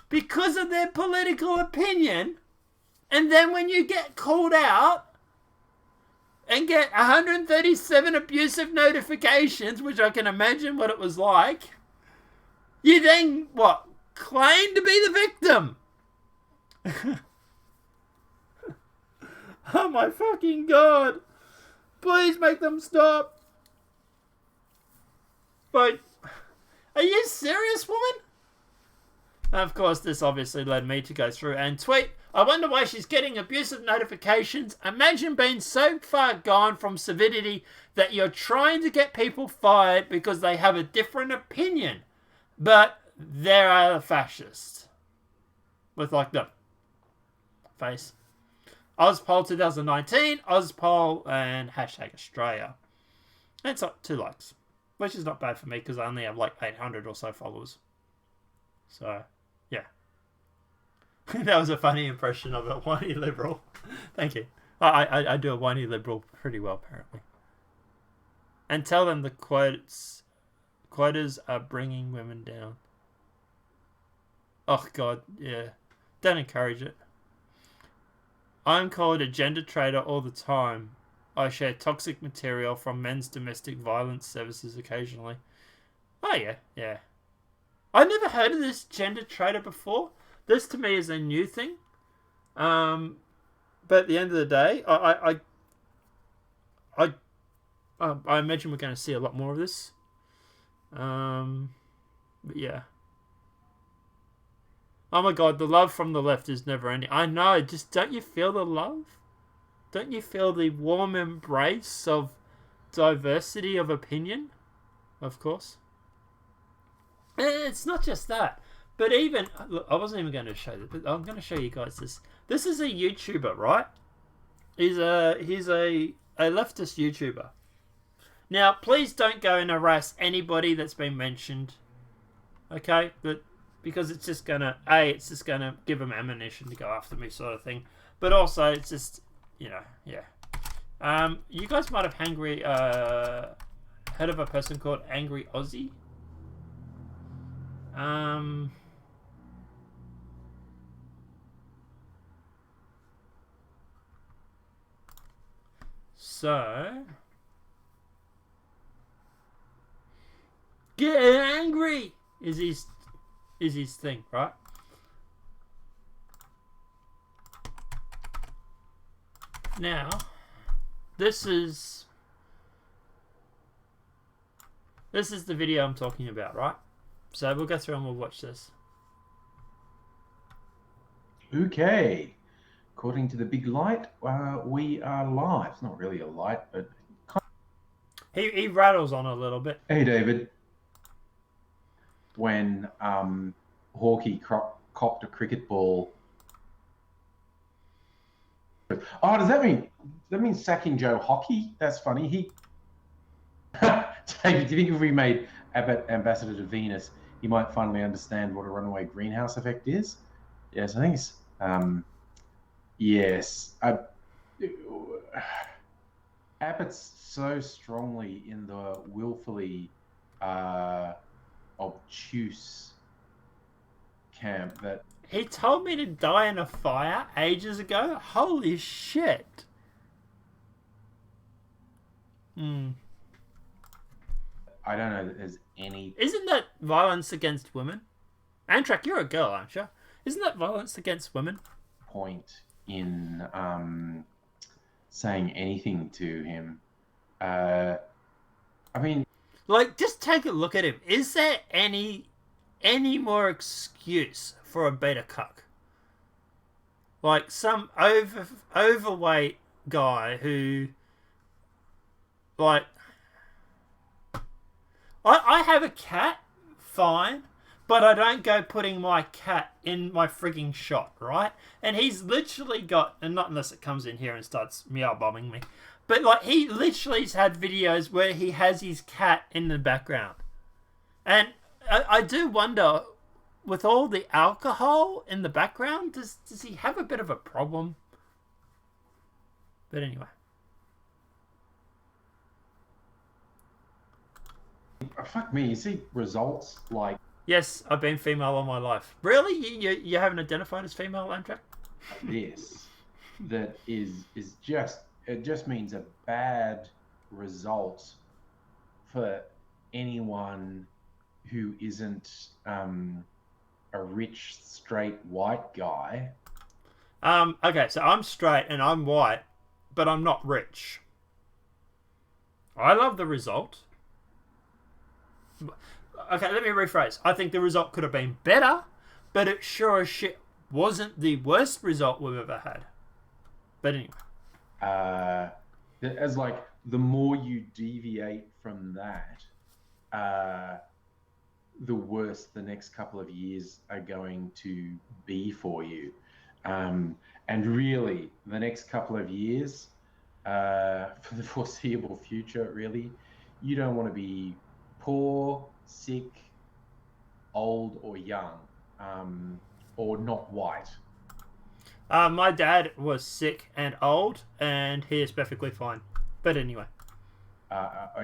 because of their political opinion, And then when you get called out and get 137 abusive notifications, which I can imagine what it was like, you then, what, claim to be the victim? Oh my fucking God. Please make them stop. Like, are you serious, woman? Of course, this obviously led me to go through and tweet, I wonder why she's getting abusive notifications. Imagine being so far gone from civility that you're trying to get people fired because they have a different opinion. But they're a fascist. With like the face. Ozpol 2019, Ozpol and hashtag Australia. And it's like 2 likes. Which is not bad for me because I only have like 800 or so followers. So, yeah. That was a funny impression of a whiny liberal. Thank you. I do a whiny liberal pretty well, apparently. And tell them the quotas are bringing women down. Oh, God, yeah. Don't encourage it. I'm called a gender traitor all the time. I share toxic material from men's domestic violence services occasionally. Oh, yeah, yeah. I never heard of this gender traitor before. This to me is a new thing. But at the end of the day, I imagine we're going to see a lot more of this. But yeah. Oh my God, the love from the left is never ending. I know, just don't you feel the love? Don't you feel the warm embrace of diversity of opinion? Of course. It's not just that. But even, look, I wasn't even going to show this, but I'm going to show you guys this. This is a YouTuber, right? He's a leftist YouTuber. Now, please don't go and harass anybody that's been mentioned. Okay? But because it's just going to, it's just going to give them ammunition to go after me sort of thing. But also, it's just, you know, yeah. You guys might have heard of a person called Angry Aussie. So, get angry is his thing, right? Now, this is the video I'm talking about, right? So we'll go through and we'll watch this. Okay. According to the big light, we are live. It's not really a light, but... He rattles on a little bit. Hey, David. When Hawkey copped a cricket ball... Oh, does that mean sacking Joe Hockey? That's funny. David, do you think if we made Abbott ambassador to Venus, he might finally understand what a runaway greenhouse effect is? Yes, I think it's... yes. Abbott's so strongly in the willfully obtuse camp that... He told me to die in a fire ages ago? Holy shit. I don't know that there's any... Isn't that violence against women? Antrak, you're a girl, aren't you? Isn't that violence against women? Point in saying anything to him. I mean... Like, just take a look at him. Is there any more excuse for a beta cuck? Like, some overweight guy who... Like... I have a cat, fine, but I don't go putting my cat in my frigging shot, right? And he's literally got, and not unless it comes in here and starts meow bombing me, but like he literally's had videos where he has his cat in the background. And I do wonder, with all the alcohol in the background, does he have a bit of a problem? But anyway. Fuck me, you see results like... Yes, I've been female all my life. Really? You haven't identified as female, Amtrak? Yes. that is just, it just means a bad result for anyone who isn't a rich, straight, white guy. Okay, so I'm straight and I'm white, but I'm not rich. I love the result. Okay, let me rephrase. I think the result could have been better, but it sure as shit wasn't the worst result we've ever had. But anyway. As like, the more you deviate from that, the worse the next couple of years are going to be for you. And really, the next couple of years, for the foreseeable future, really, you don't want to be poor, sick, old, or young, or not white. My dad was sick and old, and he is perfectly fine. But anyway.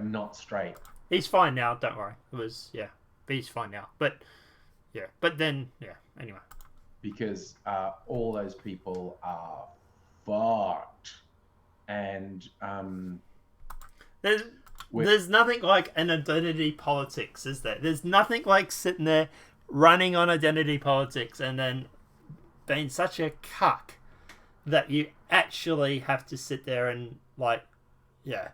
Not straight. He's fine now, don't worry. It was, yeah, he's fine now. But, yeah, but then, yeah, anyway. Because all those people are fucked. And there's nothing like an identity politics, is there? There's nothing like sitting there running on identity politics and then being such a cuck that you actually have to sit there and, like, yeah.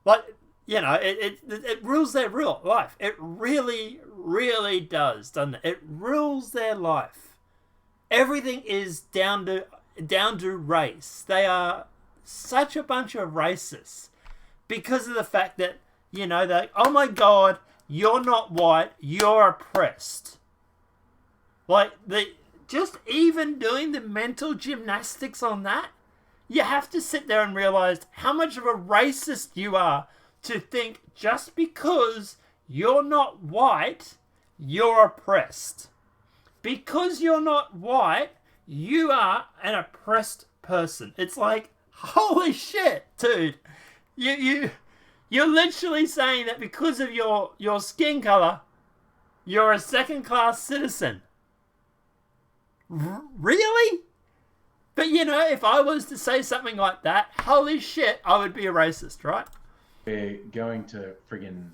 Like, you know, it rules their real life. It really, really does, doesn't it? It rules their life. Everything is down to race. They are such a bunch of racists because of the fact that, you know, they're like, oh my God, you're not white, you're oppressed. Like, just even doing the mental gymnastics on that, you have to sit there and realize how much of a racist you are to think just because you're not white, you're oppressed. Because you're not white, you are an oppressed person. It's like, holy shit, dude. You're literally saying that because of your skin color, you're a second-class citizen. Really? But, you know, if I was to say something like that, holy shit, I would be a racist, right? We're going to friggin'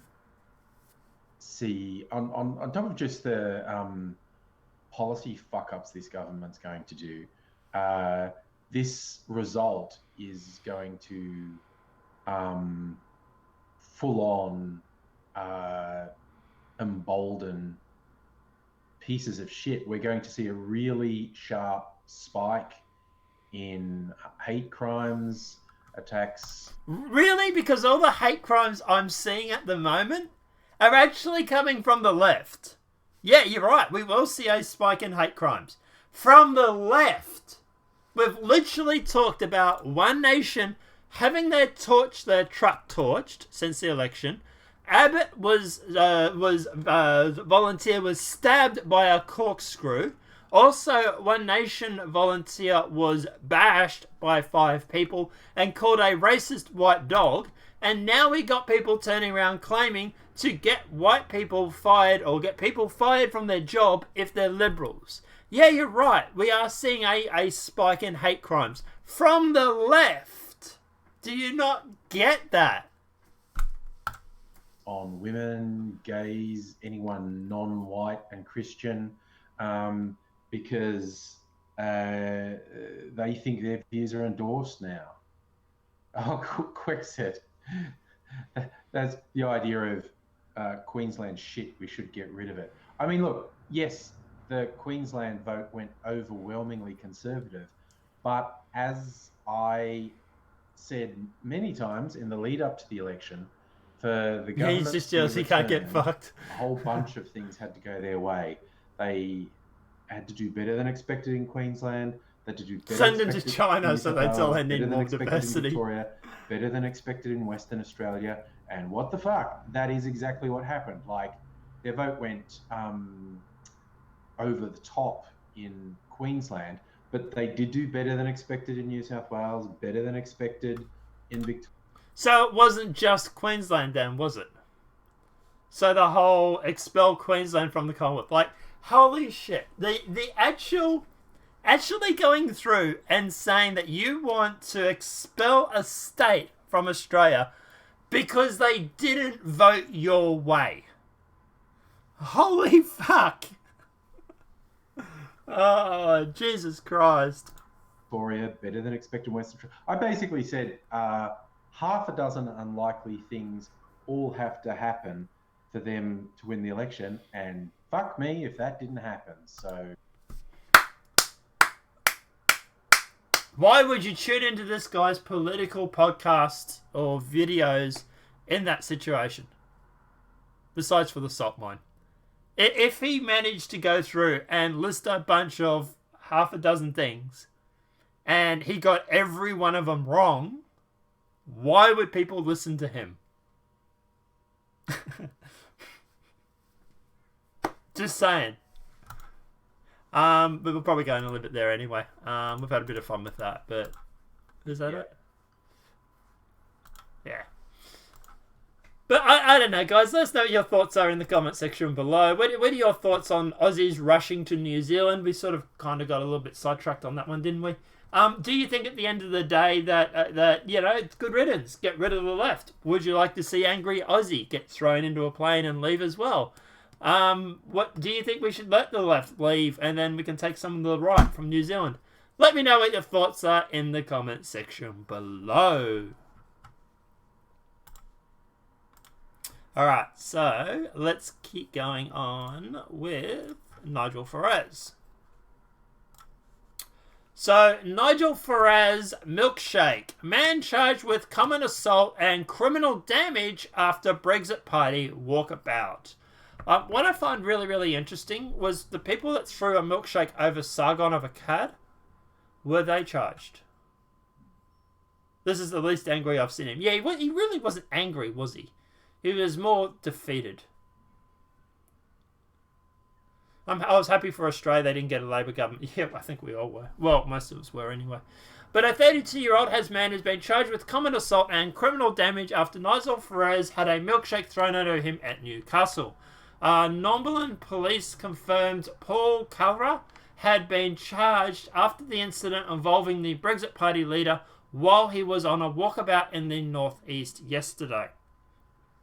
see, on top of just the policy fuck-ups this government's going to do, this result is going to full-on embolden pieces of shit. We're going to see a really sharp spike in hate crimes, attacks. Really? Because all the hate crimes I'm seeing at the moment are actually coming from the left. Yeah, you're right. We will see a spike in hate crimes from the left. We've literally talked about One Nation having their truck torched since the election. Abbott was volunteer was stabbed by a corkscrew. Also, One Nation volunteer was bashed by 5 people and called a racist white dog. And now we got people turning around claiming to get white people fired or get people fired from their job if they're liberals. Yeah, you're right. We are seeing a spike in hate crimes from the left. Do you not get that? On women, gays, anyone non-white and Christian, because they think their views are endorsed now. Oh, quick set. That's the idea of Queensland shit. We should get rid of it. I mean, look, yes, the Queensland vote went overwhelmingly Conservative, but as I said many times in the lead up to the election, for the government, he's just jealous he can't get fucked. A whole bunch of things had to go their way. They had to do better than expected in Queensland. They had to do better. Send them to China so they tell they need more diversity. Victoria, better than expected in Western Australia. And what the fuck? That is exactly what happened. Like, their vote went over the top in Queensland, but they did do better than expected in New South Wales, better than expected in Victoria. So it wasn't just Queensland then, was it? So the whole expel Queensland from the Commonwealth. Like, holy shit. The actual actually going through and saying that you want to expel a state from Australia because they didn't vote your way. Holy fuck. Oh, Jesus Christ. Victoria, better than expected Western Australia. I basically said half a dozen unlikely things all have to happen for them to win the election, and fuck me if that didn't happen. So why would you tune into this guy's political podcast or videos in that situation? Besides for the salt mine. If he managed to go through and list a bunch of half a dozen things and he got every one of them wrong, why would people listen to him? Just saying. But we'll probably go in a little bit there anyway. We've had a bit of fun with that, but is that it? Yeah. But I don't know, guys. Let us know what your thoughts are in the comment section below. What are your thoughts on Aussies rushing to New Zealand? We sort of kind of got a little bit sidetracked on that one, didn't we? Do you think at the end of the day that you know, it's good riddance, get rid of the left? Would you like to see angry Aussie get thrown into a plane and leave as well? What do you think we should let the left leave and then we can take some of the right from New Zealand? Let me know what your thoughts are in the comment section below. Alright, so let's keep going on with Nigel Farage. So, Nigel Farage milkshake. Man charged with common assault and criminal damage after Brexit Party walkabout. What I find really, really interesting was the people that threw a milkshake over Sargon of Akkad, were they charged? This is the least angry I've seen him. Yeah, he really wasn't angry, was he? He was more defeated. I was happy for Australia they didn't get a Labor government. Yeah, I think we all were. Well, most of us were anyway. But a 32-year-old man has been charged with common assault and criminal damage after Nigel Farage had a milkshake thrown at him at Newcastle. Northumberland police confirmed Paul Calra had been charged after the incident involving the Brexit Party leader while he was on a walkabout in the northeast yesterday.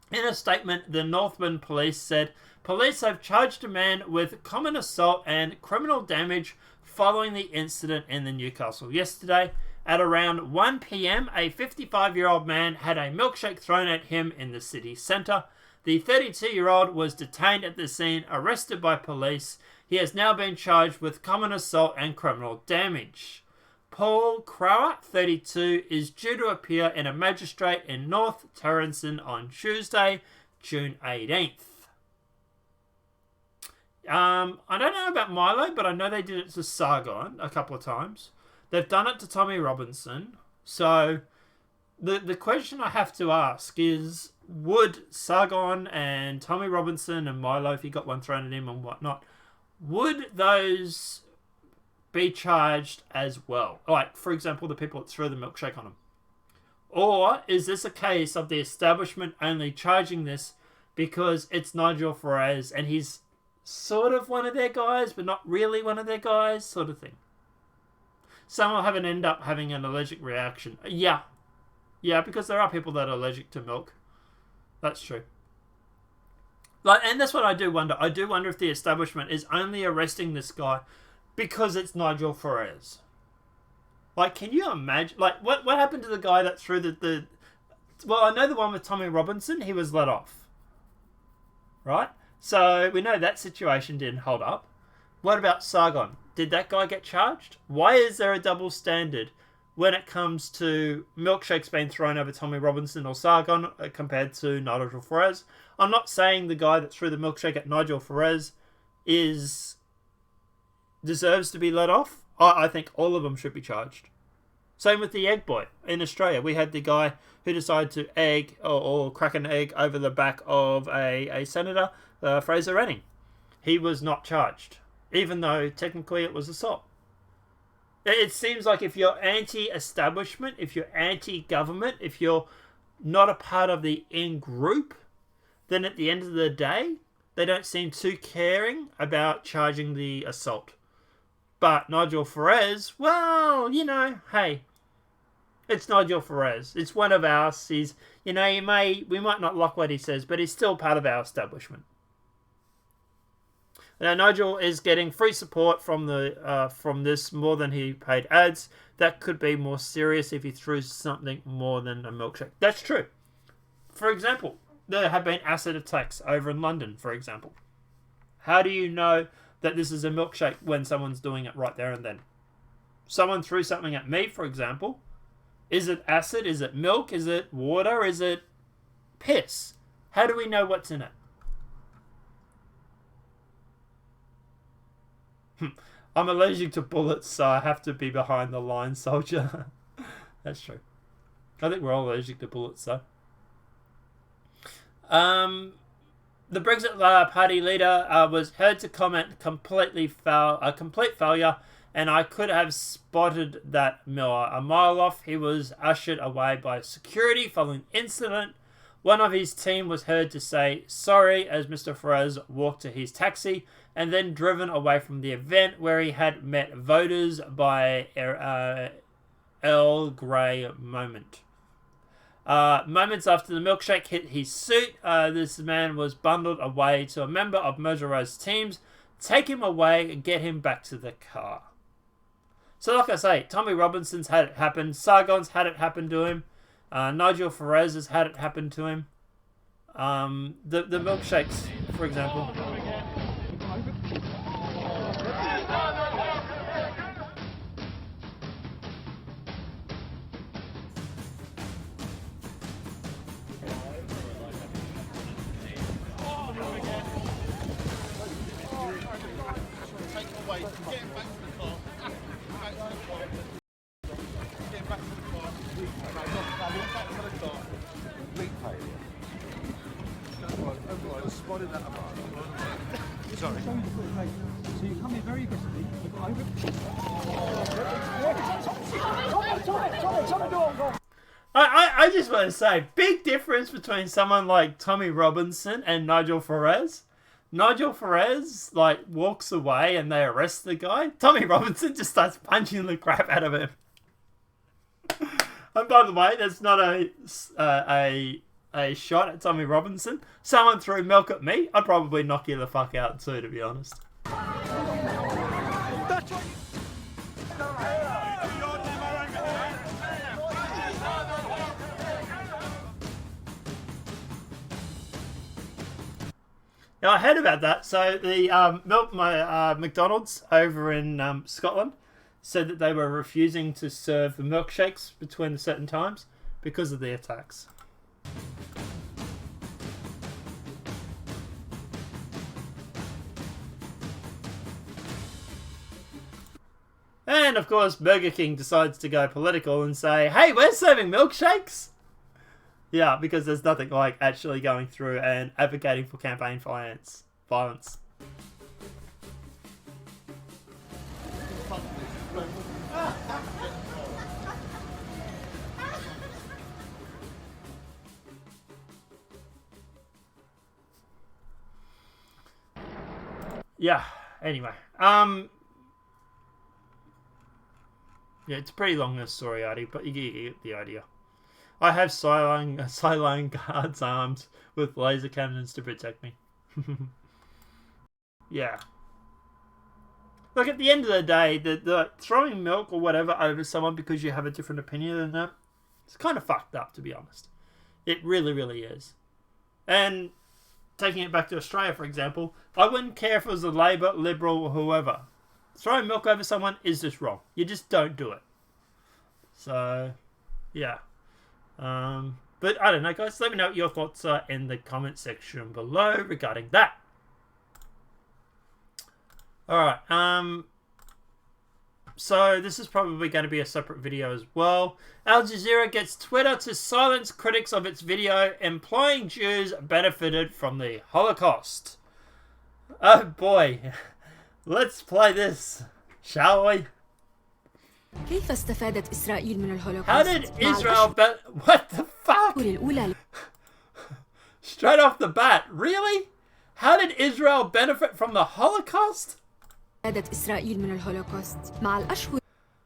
In a statement, the Northumberland police said police have charged a man with common assault and criminal damage following the incident in the Newcastle yesterday. At around 1 p.m, a 55-year-old man had a milkshake thrown at him in the city centre. The 32-year-old was detained at the scene, arrested by police. He has now been charged with common assault and criminal damage. Paul Crower, 32, is due to appear in a magistrate in North Terrancin on Tuesday, June 18th. I don't know about Milo, but I know they did it to Sargon a couple of times. They've done it to Tommy Robinson. So the question I have to ask is, would Sargon and Tommy Robinson and Milo, if he got one thrown at him and whatnot, would those be charged as well? Like, for example, the people that threw the milkshake on him. Or is this a case of the establishment only charging this because it's Nigel Farage and he's sort of one of their guys, but not really one of their guys, sort of thing? Some will end up having an allergic reaction. Yeah, because there are people that are allergic to milk. That's true. Like, and that's what I do wonder. I do wonder if the establishment is only arresting this guy because it's Nigel Farage. Like, can you imagine? Like, what happened to the guy that threw the... Well, I know the one with Tommy Robinson, he was let off. Right? So, we know that situation didn't hold up. What about Sargon? Did that guy get charged? Why is there a double standard when it comes to milkshakes being thrown over Tommy Robinson or Sargon compared to Nigel Farage? I'm not saying the guy that threw the milkshake at Nigel Farage deserves to be let off. I think all of them should be charged. Same with the egg boy in Australia. We had the guy who decided to egg or crack an egg over the back of a senator, Fraser Anning. He was not charged, even though technically it was assault. It seems like if you're anti-establishment, if you're anti-government, if you're not a part of the in-group, then at the end of the day, they don't seem too caring about charging the assault. But Nigel Farage, well, you know, hey, it's Nigel Farage. It's one of ours. He's, you know, we might not like what he says, but he's still part of our establishment. Now, Nigel is getting free support from this more than he paid ads. That could be more serious if he threw something more than a milkshake. That's true. For example, there have been acid attacks over in London, for example. How do you know that this is a milkshake when someone's doing it right there and then? Someone threw something at me, for example. Is it acid? Is it milk? Is it water? Is it piss? How do we know what's in it? I'm allergic to bullets, so I have to be behind the line, soldier. That's true. I think we're all allergic to bullets, though. The Brexit Party leader was heard to comment a complete failure, and I could have spotted that Miller a mile off. He was ushered away by security following incident. One of his team was heard to say sorry as Mr. Farage walked to his taxi and then driven away from the event where he had met voters by Earl Grey moment. Moments after the milkshake hit his suit, this man was bundled away to a member of motorised teams, take him away and get him back to the car. So like I say, Tommy Robinson's had it happen, Sargon's had it happen to him, Nigel Farage has had it happen to him. The milkshakes, for example. Sorry. So you come in very aggressively. I just want to say, big difference between someone like Tommy Robinson and Nigel Farage. Nigel Farage, like, walks away and they arrest the guy. Tommy Robinson just starts punching the crap out of him. And by the way, that's not a shot at Tommy Robinson. Someone threw milk at me, I'd probably knock you the fuck out too, to be honest. Now, I heard about that. So the McDonald's over in Scotland said that they were refusing to serve the milkshakes between the certain times because of the attacks. And of course, Burger King decides to go political and say, hey, we're serving milkshakes. Yeah, because there's nothing like actually going through and advocating for campaign violence. Yeah, anyway. Yeah, it's a pretty long, this story, Artie, but you get the idea. I have Cylon guards armed with laser cannons to protect me. Yeah. Look, at the end of the day, the throwing milk or whatever over someone because you have a different opinion than that, it's kind of fucked up, to be honest. It really, really is. And taking it back to Australia, for example, I wouldn't care if it was a Labor, Liberal, or whoever. Throwing milk over someone is just wrong. You just don't do it. So, yeah. But I don't know, guys. Let me know what your thoughts are in the comment section below regarding that. Alright, so this is probably going to be a separate video as well. Al Jazeera gets Twitter to silence critics of its video implying Jews benefited from the Holocaust. Oh boy. Let's play this, shall we? كيف استفادت إسرائيل من الهولوكوست؟ How did Israel what the fuck? Straight off the bat, really? How did Israel benefit from the Holocaust? إسرائيل من الهولوكوست مع الأشهر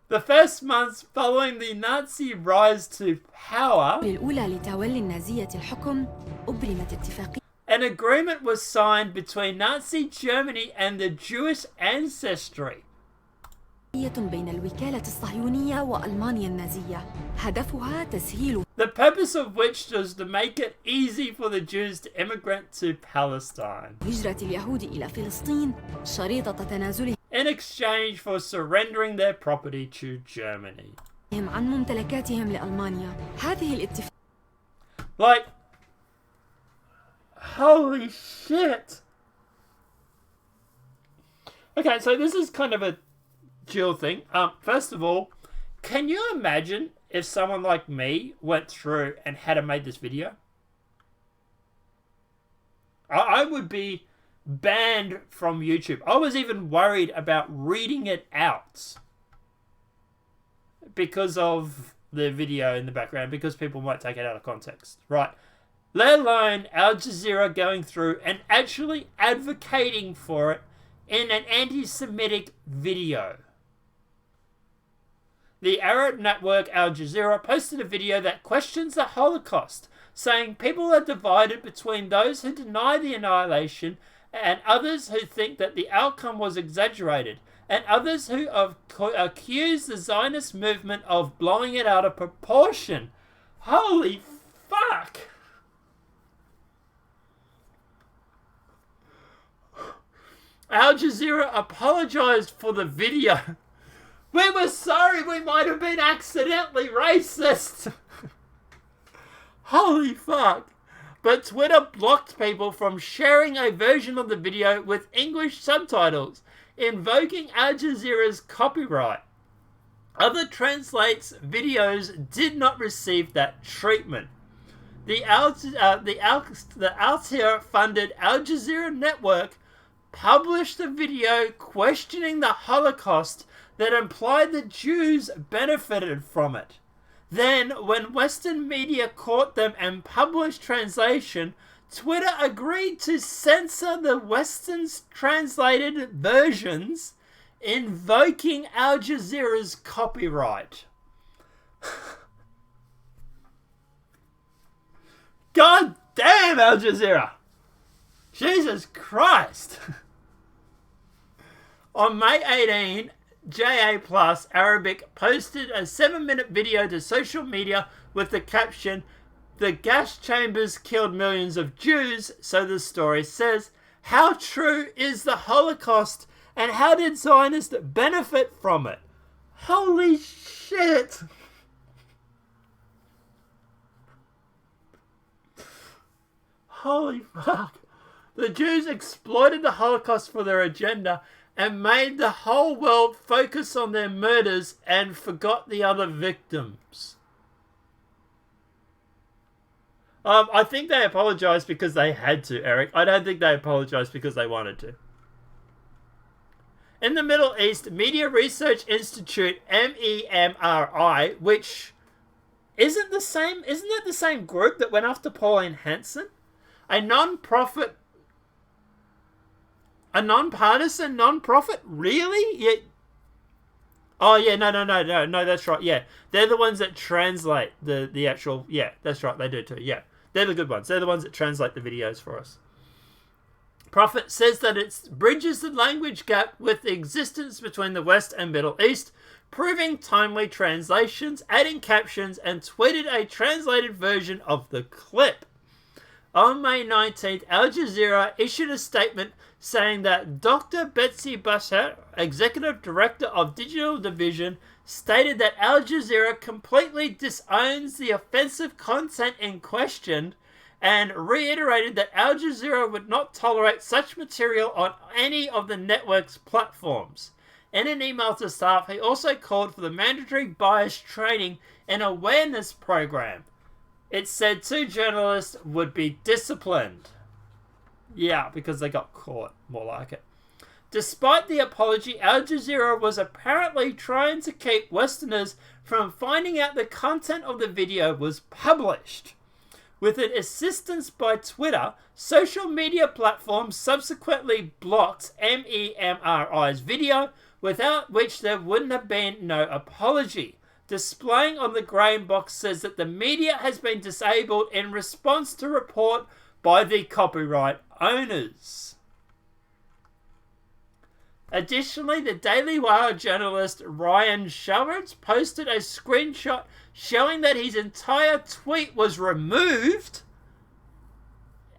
The first months following the Nazi rise to power, الأولى لتولي النازية الحكم أبرمت اتفاقية an agreement was signed between Nazi Germany and the Jewish ancestry. بين الوكالة الصهيونية وألمانيا النازية هدفها تسهيل The purpose of which was to make it easy for the Jews to immigrate to Palestine, هجرة اليهود إلى فلسطين شريطة تنازلهم in exchange for surrendering their property to Germany. عن ممتلكاتهم لألمانيا. هذه الاتفاقية Like, holy shit. Okay, so this is kind of a dual thing. First of all, can you imagine if someone like me went through and had made this video? I would be banned from YouTube. I was even worried about reading it out because of the video in the background, because people might take it out of context, right? Let alone Al Jazeera going through and actually advocating for it in an anti-Semitic video. The Arab network Al Jazeera posted a video that questions the Holocaust, saying people are divided between those who deny the annihilation and others who think that the outcome was exaggerated, and others who accuse the Zionist movement of blowing it out of proportion. Holy fuck! Al Jazeera apologized for the video. We were sorry, we might have been accidentally racist. Holy fuck. But Twitter blocked people from sharing a version of the video with English subtitles, invoking Al Jazeera's copyright. Other translates videos did not receive that treatment. The Ethe-funded Al Jazeera network published a video questioning the Holocaust that implied the Jews benefited from it. Then, when Western media caught them and published translation, Twitter agreed to censor the Western's translated versions, invoking Al Jazeera's copyright. God damn, Al Jazeera! Jesus Christ! On May 18, JA Plus Arabic posted a 7-minute video to social media with the caption, "The gas chambers killed millions of Jews," so the story says. How true is the Holocaust, and how did Zionists benefit from it? Holy shit! Holy fuck. The Jews exploited the Holocaust for their agenda and made the whole world focus on their murders and forgot the other victims. I think they apologized because they had to, Eric. I don't think they apologized because they wanted to. In the Middle East, Media Research Institute, MEMRI, which isn't that the same group that went after Pauline Hanson? A nonpartisan non-profit? Really? Yeah. Oh, yeah, no, that's right, yeah. They're the ones that translate the actual, yeah, that's right, they do too, yeah. They're the good ones. They're the ones that translate the videos for us. Prophet says that it bridges the language gap with the existence between the West and Middle East, proving timely translations, adding captions, and tweeted a translated version of the clip. On May 19th, Al Jazeera issued a statement saying that Dr. Betsy Basher, Executive Director of Digital Division, stated that Al Jazeera completely disowns the offensive content in question and reiterated that Al Jazeera would not tolerate such material on any of the network's platforms. In an email to staff, he also called for the mandatory bias training and awareness program. It said 2 journalists would be disciplined. Yeah, because they got caught, more like it. Despite the apology, Al Jazeera was apparently trying to keep Westerners from finding out the content of the video was published. With an assistance by Twitter, social media platforms subsequently blocked MEMRI's video, without which there wouldn't have been no apology. Displaying on the grey box says that the media has been disabled in response to report by the copyright owners. Additionally, the Daily Wire journalist Ryan Shellards posted a screenshot showing that his entire tweet was removed,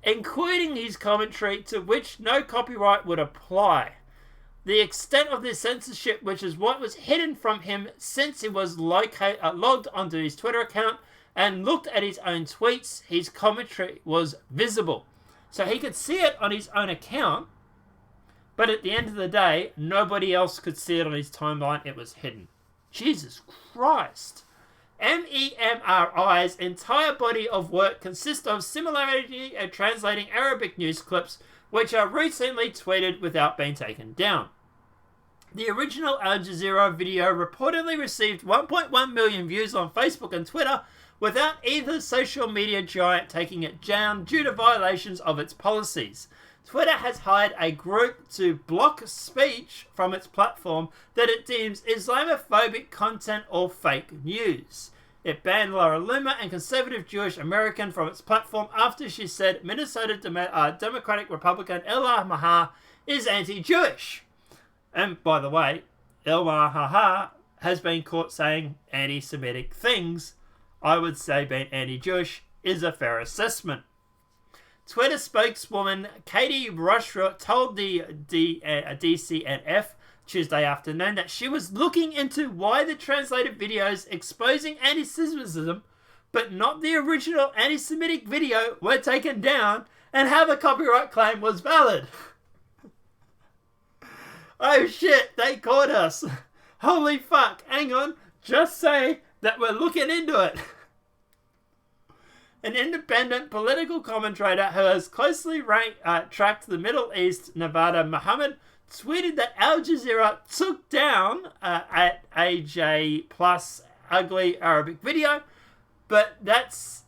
including his commentary, to which no copyright would apply. The extent of this censorship, which is what was hidden from him since he was logged onto his Twitter account and looked at his own tweets, his commentary was visible. So he could see it on his own account, but at the end of the day, nobody else could see it on his timeline. It was hidden. Jesus Christ. MEMRI's entire body of work consists of similarity and translating Arabic news clips, which are routinely tweeted without being taken down. The original Al Jazeera video reportedly received 1.1 million views on Facebook and Twitter, without either social media giant taking it down due to violations of its policies. Twitter has hired a group to block speech from its platform that it deems Islamophobic content or fake news. It banned Laura Loomer, a conservative Jewish American, from its platform after she said Minnesota Democratic Republican Ilhan Omar is anti-Jewish. And by the way, Ilhan Omar has been caught saying anti-Semitic things. I would say being anti-Jewish is a fair assessment. Twitter spokeswoman Katie Rushroot told the DCNF Tuesday afternoon that she was looking into why the translated videos exposing anti-Semitism, but not the original anti-Semitic video, were taken down, and how the copyright claim was valid. Oh shit, they caught us. Holy fuck, hang on, just say that we're looking into it. An independent political commentator who has closely tracked the Middle East, Nevada Muhammad, tweeted that Al Jazeera took down at AJ Plus ugly Arabic video, but that's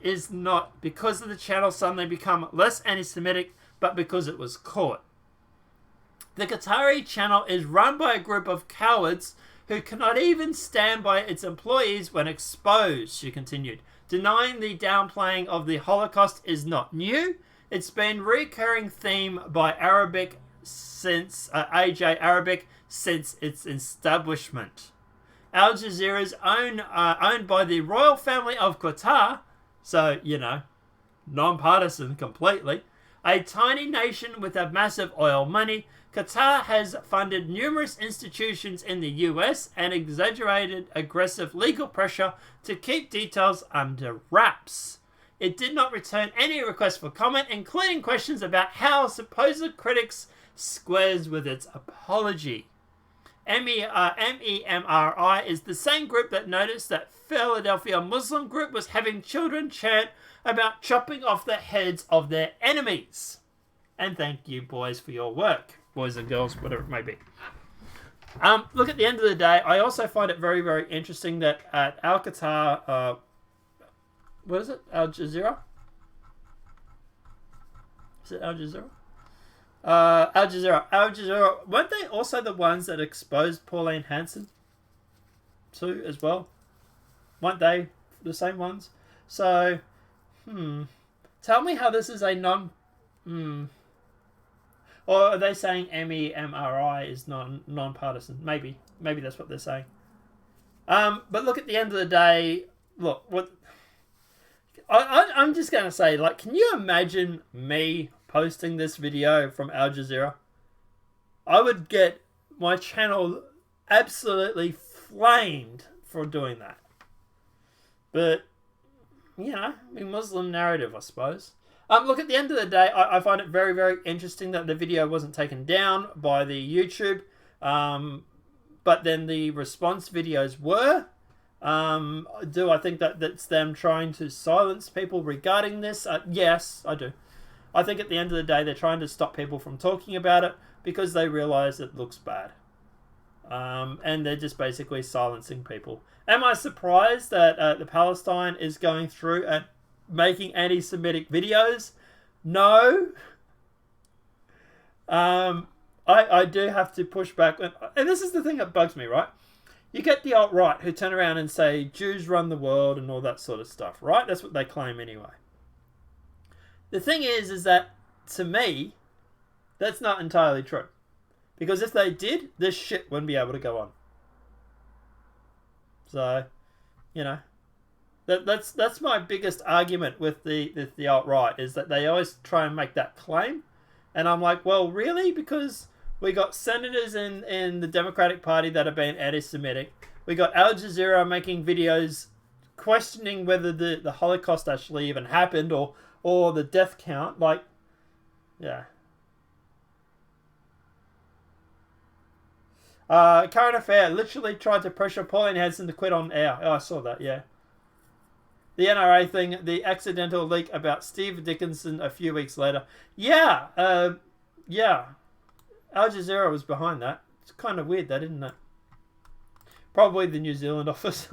is not because of the channel suddenly become less anti-Semitic, but because it was caught. The Qatari channel is run by a group of cowards who cannot even stand by its employees when exposed, she continued. Denying the downplaying of the Holocaust is not new. It's been a recurring theme by Arabic since AJ Arabic since its establishment. Al Jazeera is owned by the royal family of Qatar, so, you know, nonpartisan completely. A tiny nation with a massive oil money, Qatar has funded numerous institutions in the US and exaggerated aggressive legal pressure to keep details under wraps. It did not return any requests for comment, including questions about how supposed critics squares with its apology. MEMRI is the same group that noticed that Philadelphia Muslim group was having children chant about chopping off the heads of their enemies. And thank you, boys, for your work. Boys and girls, whatever it may be. Look, at the end of the day, I also find it very, very interesting that at Al Qatar, what is it? Al Jazeera? Is it Al Jazeera? Al Jazeera, weren't they also the ones that exposed Pauline Hanson too, as well? Weren't they the same ones? So, tell me how this is a Or are they saying MEMRI is non-partisan? Maybe that's what they're saying. But look, at the end of the day, look, what I'm just going to say, like, can you imagine me posting this video from Al Jazeera? I would get my channel absolutely flamed for doing that. But, you know, the Muslim narrative, I suppose. Look, at the end of the day, I find it very, very interesting that the video wasn't taken down by the YouTube, but then the response videos were. Do I think that that's them trying to silence people regarding this? Yes, I do. I think at the end of the day, they're trying to stop people from talking about it because they realise it looks bad. and they're just basically silencing people. Am I surprised that the Palestine is going through and making anti-Semitic videos? No. I do have to push back. And this is the thing that bugs me, right? You get the alt-right who turn around and say Jews run the world and all that sort of stuff, right? That's what they claim anyway. The thing is that, to me, that's not entirely true. Because if they did, this shit wouldn't be able to go on. So, you know, that's my biggest argument with the alt-right, is that they always try and make that claim. And I'm like, well, really? Because we got senators in the Democratic Party that are being anti-Semitic. We got Al Jazeera making videos questioning whether the Holocaust actually even happened or the death count. Like, yeah. Current affair, literally tried to pressure Pauline Hanson to quit on air. Oh, I saw that, yeah. The NRA thing, the accidental leak about Steve Dickinson a few weeks later. Yeah, yeah. Al Jazeera was behind that. It's kind of weird, that, isn't it? Probably the New Zealand office.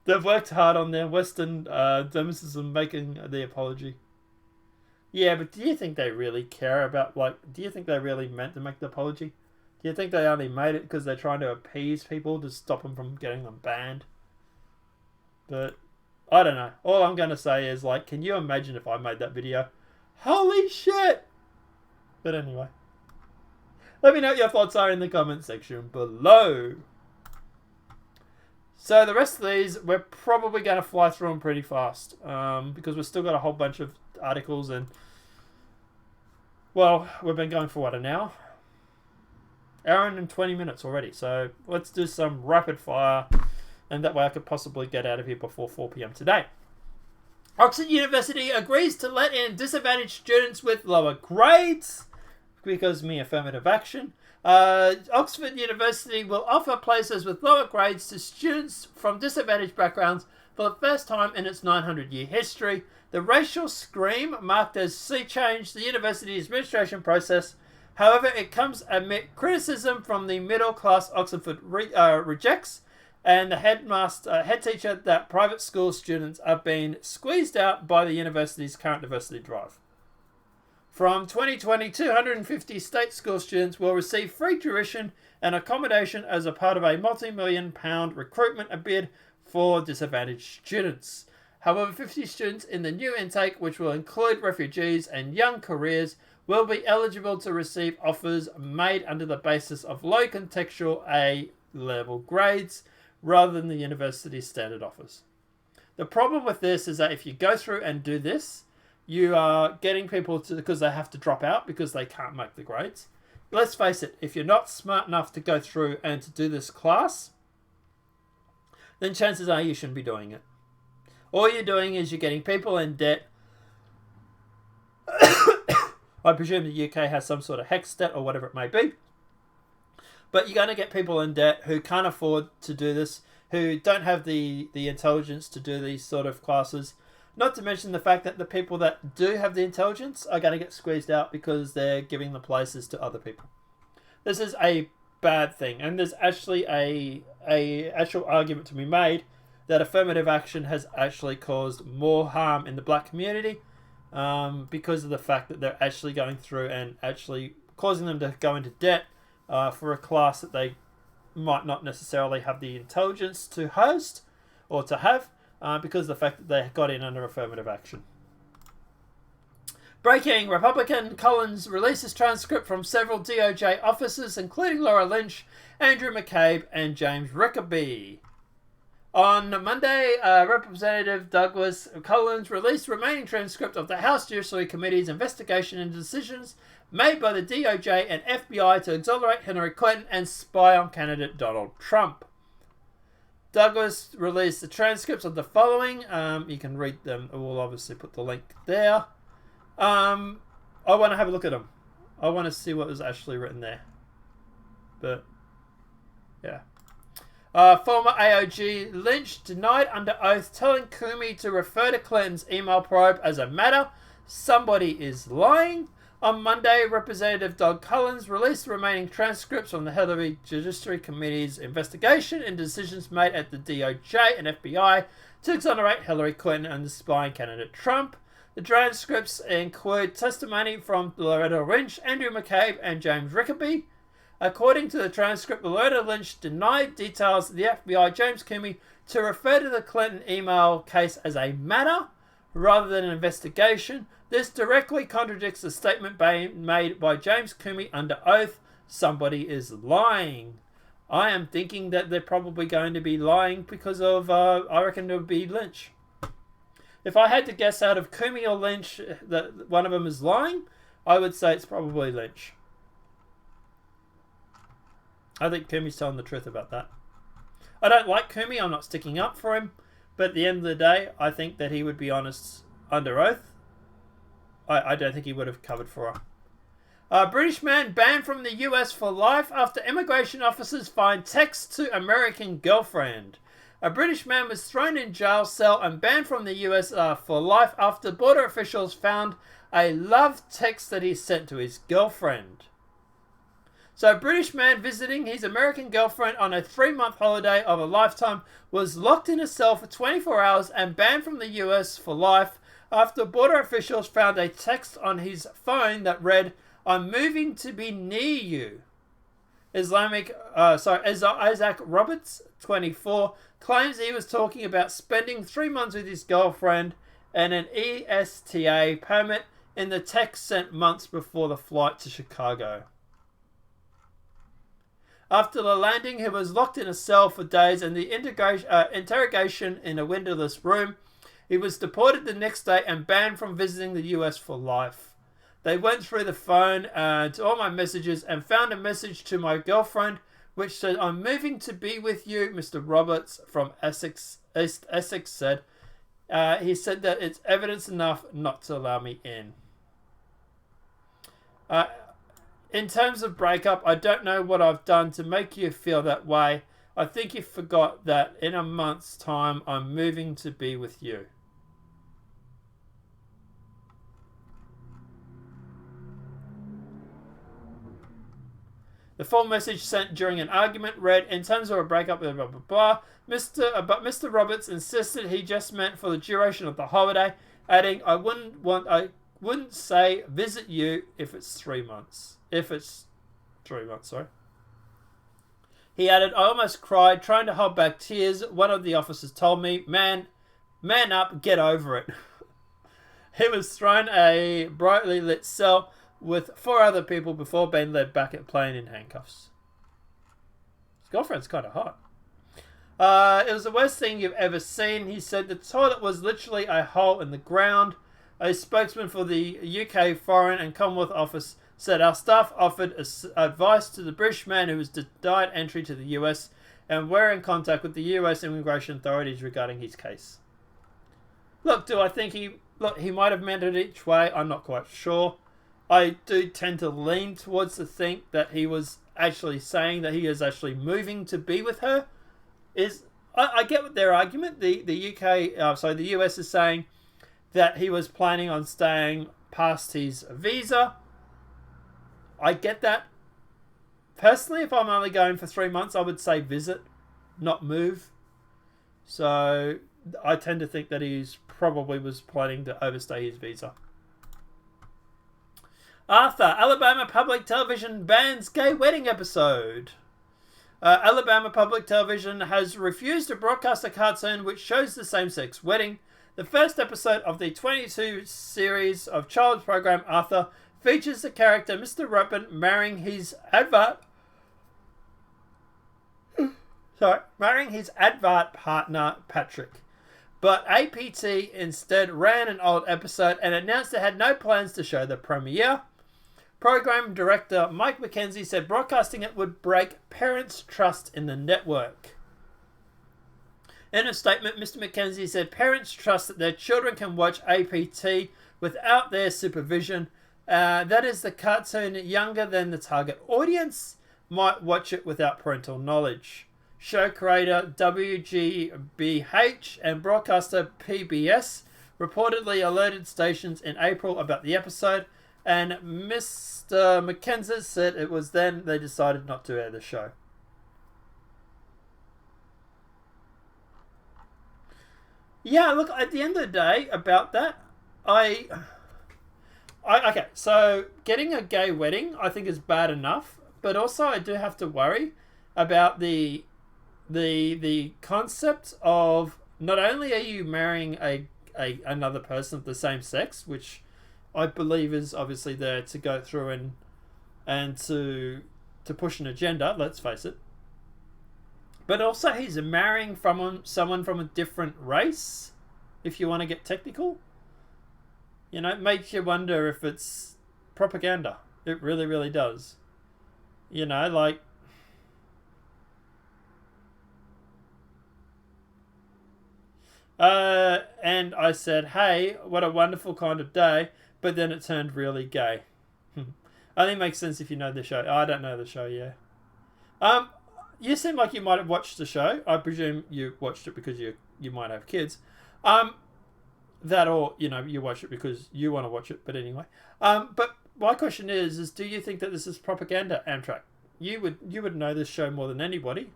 They've worked hard on their Western domestism making the apology. Yeah, but do you think they really care about, like, do you think they really meant to make the apology? Do you think they only made it because they're trying to appease people to stop them from getting them banned? But I don't know. All I'm going to say is, like, can you imagine if I made that video? Holy shit! But anyway. Let me know what your thoughts are in the comment section below. So the rest of these, we're probably going to fly through them pretty fast. Because we've still got a whole bunch of articles and... Well, we've been going for what, an hour? Hour and 20 minutes already. So let's do some rapid fire. And that way I could possibly get out of here before 4 p.m. today. Oxford University agrees to let in disadvantaged students with lower grades because of me affirmative action. Oxford University will offer places with lower grades to students from disadvantaged backgrounds for the first time in its 900-year history. The racial scream marked as sea change the university's administration process. However, it comes amid criticism from the middle-class Oxford rejects and the head teacher that private school students are being squeezed out by the university's current diversity drive. From 2020, 250 state school students will receive free tuition and accommodation as a part of a multi-million-pound recruitment bid for disadvantaged students. However, 50 students in the new intake, which will include refugees and young careers, will be eligible to receive offers made under the basis of low contextual A-level grades, rather than the university's standard offers. The problem with this is that if you go through and do this, you are getting people to, because they have to drop out because they can't make the grades. Let's face it, if you're not smart enough to go through and to do this class, then chances are you shouldn't be doing it. All you're doing is you're getting people in debt. I presume the UK has some sort of hex debt or whatever it may be. But you're going to get people in debt who can't afford to do this, who don't have the intelligence to do these sort of classes. Not to mention the fact that the people that do have the intelligence are going to get squeezed out because they're giving the places to other people. This is a bad thing. And there's actually a actual argument to be made that affirmative action has actually caused more harm in the black community because of the fact that they're actually going through and actually causing them to go into debt for a class that they might not necessarily have the intelligence to host or to have because of the fact that they got in under affirmative action. Breaking, Republican Collins releases transcript from several DOJ officers, including Laura Lynch, Andrew McCabe, and James Rickaby. On Monday, Representative Douglas Collins released remaining transcript of the House Judiciary Committee's investigation into decisions made by the DOJ and FBI to exonerate Hillary Clinton and spy on candidate Donald Trump. Douglas released the transcripts of the following. You can read them. We'll obviously put the link there. I want to have a look at them. I want to see what was actually written there. But, yeah. Former AOG Lynch denied under oath telling Comey to refer to Clinton's email probe as a matter. Somebody is lying. On Monday, Representative Doug Collins released the remaining transcripts from the Hillary Judiciary Committee's investigation and decisions made at the DOJ and FBI to exonerate Hillary Clinton and the spying candidate Trump. The transcripts include testimony from Loretta Lynch, Andrew McCabe, and James Rickaby. According to the transcript, Loretta Lynch denied details to the FBI James Comey to refer to the Clinton email case as a matter rather than an investigation. This directly contradicts the statement made by James Comey under oath. Somebody is lying. I am thinking that they're probably going to be lying because of, I reckon it would be Lynch. If I had to guess out of Comey or Lynch that one of them is lying, I would say it's probably Lynch. I think Comey's telling the truth about that. I don't like Comey. I'm not sticking up for him. But at the end of the day, I think that he would be honest under oath. I don't think he would have covered for her. A British man banned from the US for life after immigration officers find text to American girlfriend. A British man was thrown in jail cell and banned from the US for life after border officials found a love text that he sent to his girlfriend. So a British man visiting his American girlfriend on a 3-month holiday of a lifetime was locked in a cell for 24 hours and banned from the US for life after border officials found a text on his phone that read, "I'm moving to be near you." Isaac Roberts, 24, claims he was talking about spending 3 months with his girlfriend and an ESTA permit in the text sent months before the flight to Chicago. After the landing, he was locked in a cell for days and the interrogation in a windowless room. He was deported the next day and banned from visiting the US for life. They went through the phone to all my messages and found a message to my girlfriend which said, "I'm moving to be with you," Mr. Roberts from Essex said. He said that it's evidence enough not to allow me in. In terms of breakup, I don't know what I've done to make you feel that way. I think you forgot that in a month's time, I'm moving to be with you. The full message sent during an argument read, "In terms of a breakup, blah, blah, blah, blah. But Mr. Roberts insisted he just meant for the duration of the holiday, adding, I wouldn't say visit you if it's 3 months. If it's 3 months, sorry. He added, I almost cried, trying to hold back tears. One of the officers told me, man up, get over it." He was thrown a brightly lit cell with 4 other people before being led back at plane in handcuffs. His girlfriend's kind of hot. It was the worst thing you've ever seen. He said the toilet was literally a hole in the ground. A spokesman for the UK Foreign and Commonwealth Office said our staff offered advice to the British man who was denied entry to the US and we're in contact with the US immigration authorities regarding his case. Look, do I think he might have meant it each way? I'm not quite sure. I do tend to lean towards the think that he was actually saying that he is actually moving to be with her. I get their argument. The US is saying that he was planning on staying past his visa. I get that. Personally, if I'm only going for 3 months, I would say visit, not move. So I tend to think that he's probably was planning to overstay his visa. Ethe, Alabama Public Television bans gay wedding episode. Alabama Public Television has refused to broadcast a cartoon which shows the same-sex wedding. The first episode of the 22 series of children's program Ethe features the character Mr. Robin marrying his advert partner Patrick. But APT instead ran an old episode and announced it had no plans to show the premiere. Program director Mike McKenzie said broadcasting it would break parents' trust in the network. In a statement, Mr. McKenzie said parents trust that their children can watch APT without their supervision. That is, the cartoon younger than the target audience might watch it without parental knowledge. Show creator WGBH and broadcaster PBS reportedly alerted stations in April about the episode And Mr. McKenzie said it was then they decided not to air the show. Yeah, look, at the end of the day, about that, okay, so getting a gay wedding, I think, is bad enough, but also I do have to worry about the concept of not only are you marrying another person of the same sex, which I believe is obviously there to go through and to push an agenda, let's face it, but also he's marrying someone from a different race, if you want to get technical. You know, it makes you wonder if it's propaganda. It really, really does. You know, like... and I said, hey, what a wonderful kind of day, but then it turned really gay. I think it makes sense if you know the show. I don't know the show, yeah. You seem like you might have watched the show. I presume you watched it because you might have kids. That, or, you know, you watch it because you want to watch it, but anyway. But my question is do you think that this is propaganda, Amtrak? You would know this show more than anybody,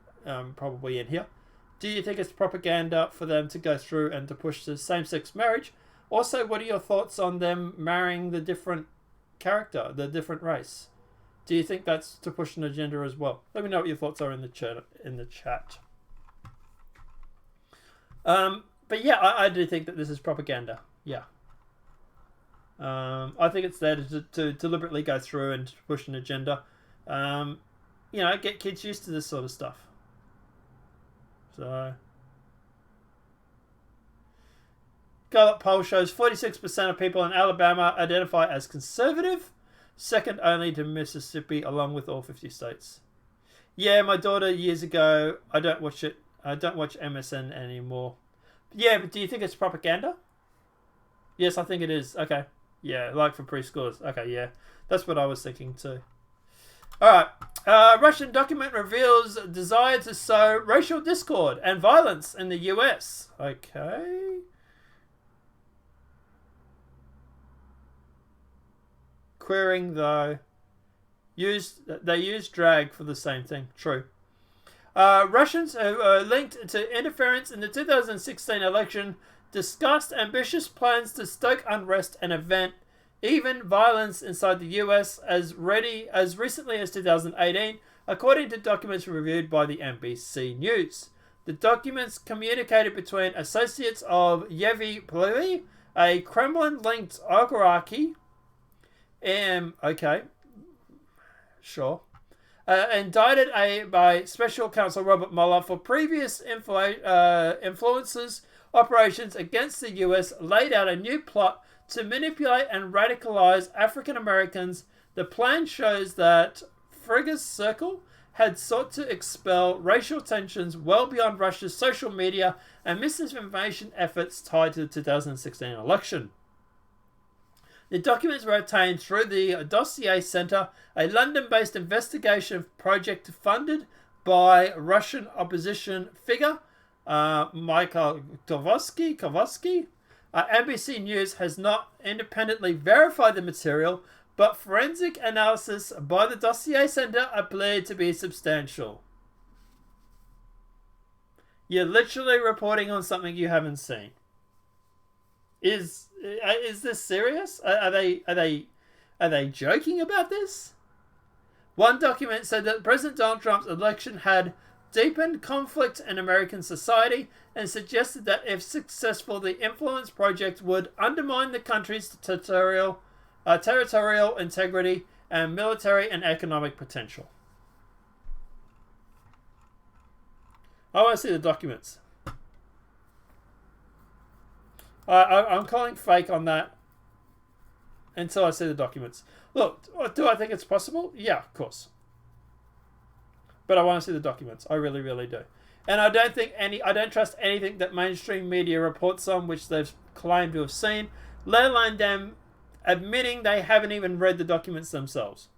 probably in here. Do you think it's propaganda for them to go through and to push the same-sex marriage? Also, what are your thoughts on them marrying the different character, the different race? Do you think that's to push an agenda as well? Let me know what your thoughts are in the chat. But yeah, I do think that this is propaganda. Yeah. I think it's there to deliberately go through and to push an agenda. You know, get kids used to this sort of stuff. So, Gallup poll shows 46% of people in Alabama identify as conservative, second only to Mississippi, along with all 50 states. Yeah, my daughter years ago, I don't watch MSN anymore. Yeah, but do you think it's propaganda? Yes, I think it is. Okay. Yeah, like for preschoolers. Okay, yeah. That's what I was thinking too. Alright. Russian document reveals desire to sow racial discord and violence in the US. Okay. Queering, though. They use drag for the same thing. True. Russians who are linked to interference in the 2016 election discussed ambitious plans to stoke unrest and even violence inside the US as recently as 2018, according to documents reviewed by the NBC News. The documents communicated between associates of Yevgeny Plevy, a Kremlin-linked oligarchy, okay, sure, indicted by Special Counsel Robert Mueller for previous influences operations against the US, laid out a new plot to manipulate and radicalize African Americans. The plan shows that Frigga's Circle had sought to expel racial tensions well beyond Russia's social media and misinformation efforts tied to the 2016 election. The documents were obtained through the Dossier Center, a London-based investigation project funded by Russian opposition figure Michael Kovsky. NBC News has not independently verified the material, but forensic analysis by the Dossier Center appeared to be substantial. You're literally reporting on something you haven't seen. Is this serious? Are they joking about this? One document said that President Donald Trump's election had deepened conflict in American society and suggested that if successful, the influence project would undermine the country's territorial integrity and military and economic potential. I want to see the documents. I'm calling fake on that until I see the documents. Look, do I think it's possible? Yeah, of course. But I want to see the documents. I really, really do. And I don't trust anything that mainstream media reports on, which they've claimed to have seen, let alone them admitting they haven't even read the documents themselves.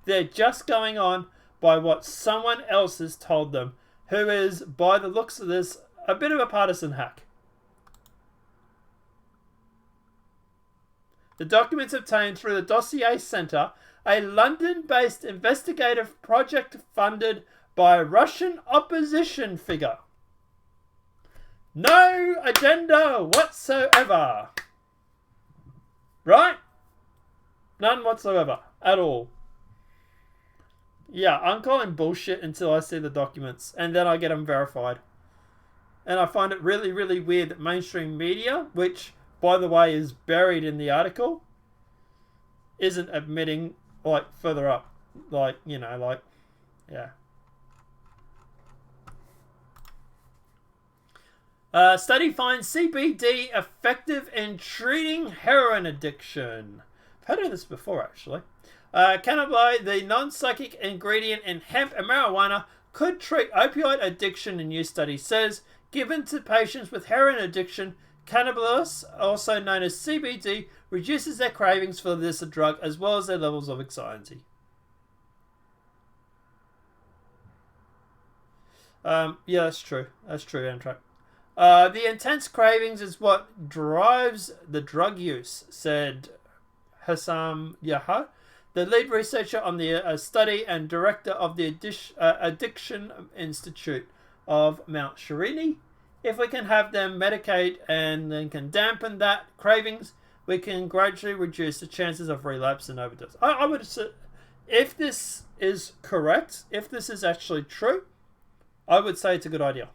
They're just going on by what someone else has told them, who is, by the looks of this, a bit of a partisan hack. The documents obtained through the Dossier Centre, a London-based investigative project funded by a Russian opposition figure. No agenda whatsoever. Right? None whatsoever. At all. Yeah, I'm calling bullshit until I see the documents. And then I get them verified. And I find it really, really weird that mainstream media, which, by the way, is buried in the article, isn't admitting, like, further up. Like, you know, like, yeah. Study finds CBD effective in treating heroin addiction. I've heard of this before, actually. Cannabis, the non-psychic ingredient in hemp and marijuana, could treat opioid addiction, a new study says. Given to patients with heroin addiction, cannabis, also known as CBD, reduces their cravings for this drug as well as their levels of anxiety. Yeah, that's true. That's true, Amtrak. The intense cravings is what drives the drug use, said Hassam Yahya, the lead researcher on the study and director of the Addiction Institute of Mount Sharini. If we can have them medicate and then can dampen that cravings, we can gradually reduce the chances of relapse and overdose. I would say, if this is correct, if this is actually true, I would say it's a good idea.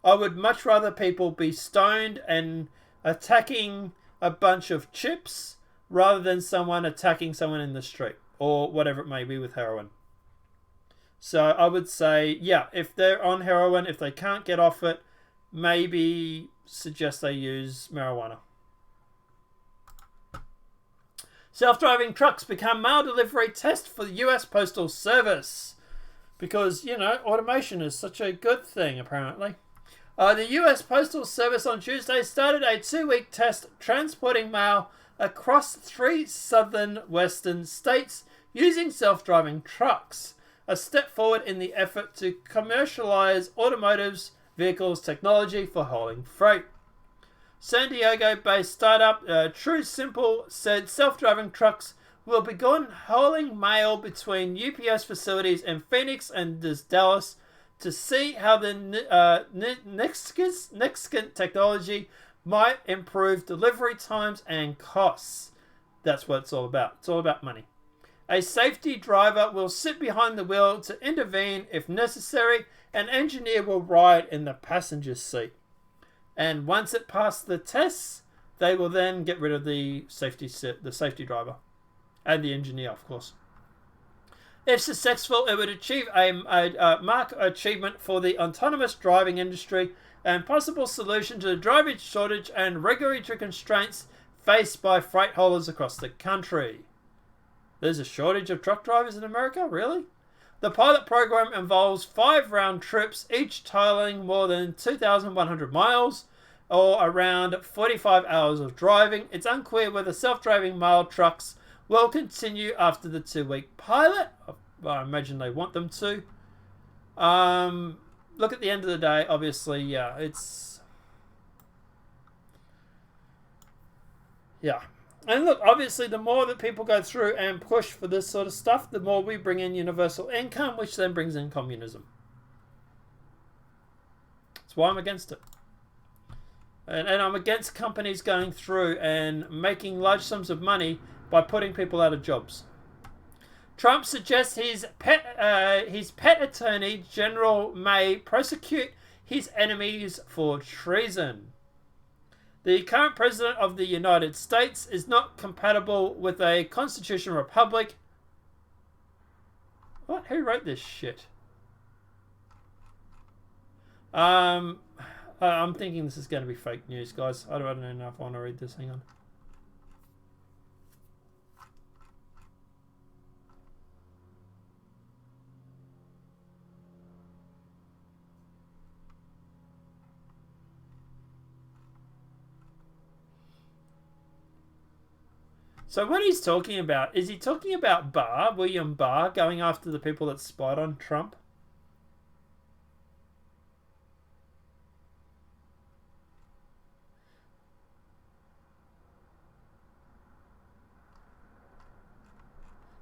I would much rather people be stoned and attacking a bunch of chips rather than someone attacking someone in the street or whatever it may be with heroin. So I would say, yeah, if they're on heroin, if they can't get off it, maybe suggest they use marijuana. Self-driving trucks become mail delivery test for the US Postal Service. Because, you know, automation is such a good thing, apparently. The US Postal Service on Tuesday started a 2-week test transporting mail across 3 southern western states using self-driving trucks, a step forward in the effort to commercialize automotive vehicles technology for hauling freight. San Diego-based startup True Simple said self-driving trucks will begin hauling mail between UPS facilities in Phoenix and Dallas to see how the next technology might improve delivery times and costs. That's what it's all about. It's all about money. A safety driver will sit behind the wheel to intervene if necessary. An engineer will ride in the passenger seat. And once it passed the tests, they will then get rid of the safety driver. And the engineer, of course. If successful, it would achieve a mark achievement for the autonomous driving industry and possible solution to the driver shortage and regulatory constraints faced by freight haulers across the country. There's a shortage of truck drivers in America? Really? The pilot program involves 5 round trips, each totaling more than 2,100 miles, or around 45 hours of driving. It's unclear whether self-driving mail trucks will continue after the 2-week pilot. I imagine they want them to. Look, at the end of the day, obviously, yeah, it's... Yeah. And look, obviously, the more that people go through and push for this sort of stuff, the more we bring in universal income, which then brings in communism. That's why I'm against it. And I'm against companies going through and making large sums of money by putting people out of jobs. Trump suggests his pet attorney general may prosecute his enemies for treason. The current president of the United States is not compatible with a constitutional republic. What? Who wrote this shit? I'm thinking this is going to be fake news, guys. I don't know if I want to read this. Hang on. So what he's talking about, is he talking about Barr, William Barr, going after the people that spied on Trump?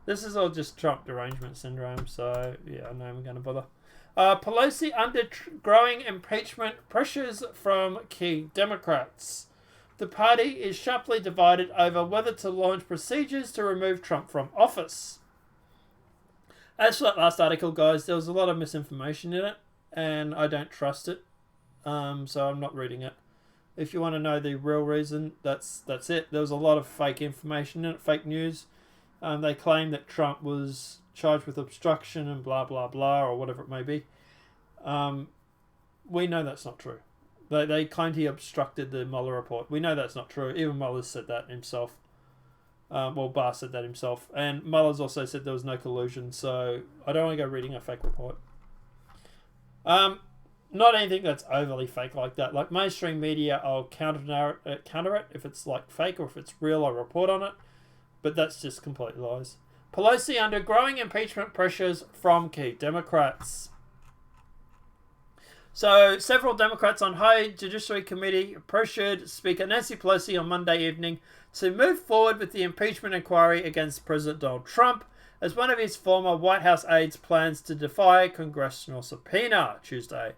This is all just Trump derangement syndrome, so yeah, I know I'm going to bother. Pelosi under growing impeachment pressures from key Democrats. The party is sharply divided over whether to launch procedures to remove Trump from office. As for that last article, guys, there was a lot of misinformation in it, and I don't trust it, so I'm not reading it. If you want to know the real reason, that's it. There was a lot of fake information in it, fake news. They claim that Trump was charged with obstruction and blah, blah, blah, or whatever it may be. We know that's not true. They claimed he obstructed the Mueller report. We know that's not true. Even Mueller said that himself. Barr said that himself. And Mueller's also said there was no collusion, so I don't want to go reading a fake report. Not anything that's overly fake like that. Like mainstream media, I'll counter it if it's like fake, or if it's real, I'll report on it. But that's just complete lies. Pelosi under growing impeachment pressures from key Democrats. So, several Democrats on high Judiciary Committee pressured Speaker Nancy Pelosi on Monday evening to move forward with the impeachment inquiry against President Donald Trump as one of his former White House aides plans to defy congressional subpoena Tuesday.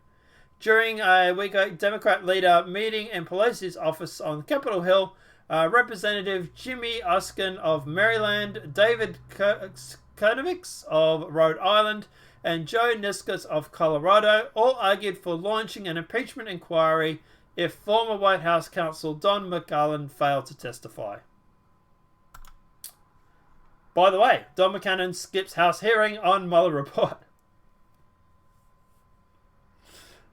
During a weekend Democrat leader meeting in Pelosi's office on Capitol Hill, Representative Jimmy Oskin of Maryland, David Konovix of Rhode Island, and Joe Niskus of Colorado all argued for launching an impeachment inquiry if former White House counsel Don McClellan failed to testify. By the way, Don McClellan skips House hearing on Mueller report.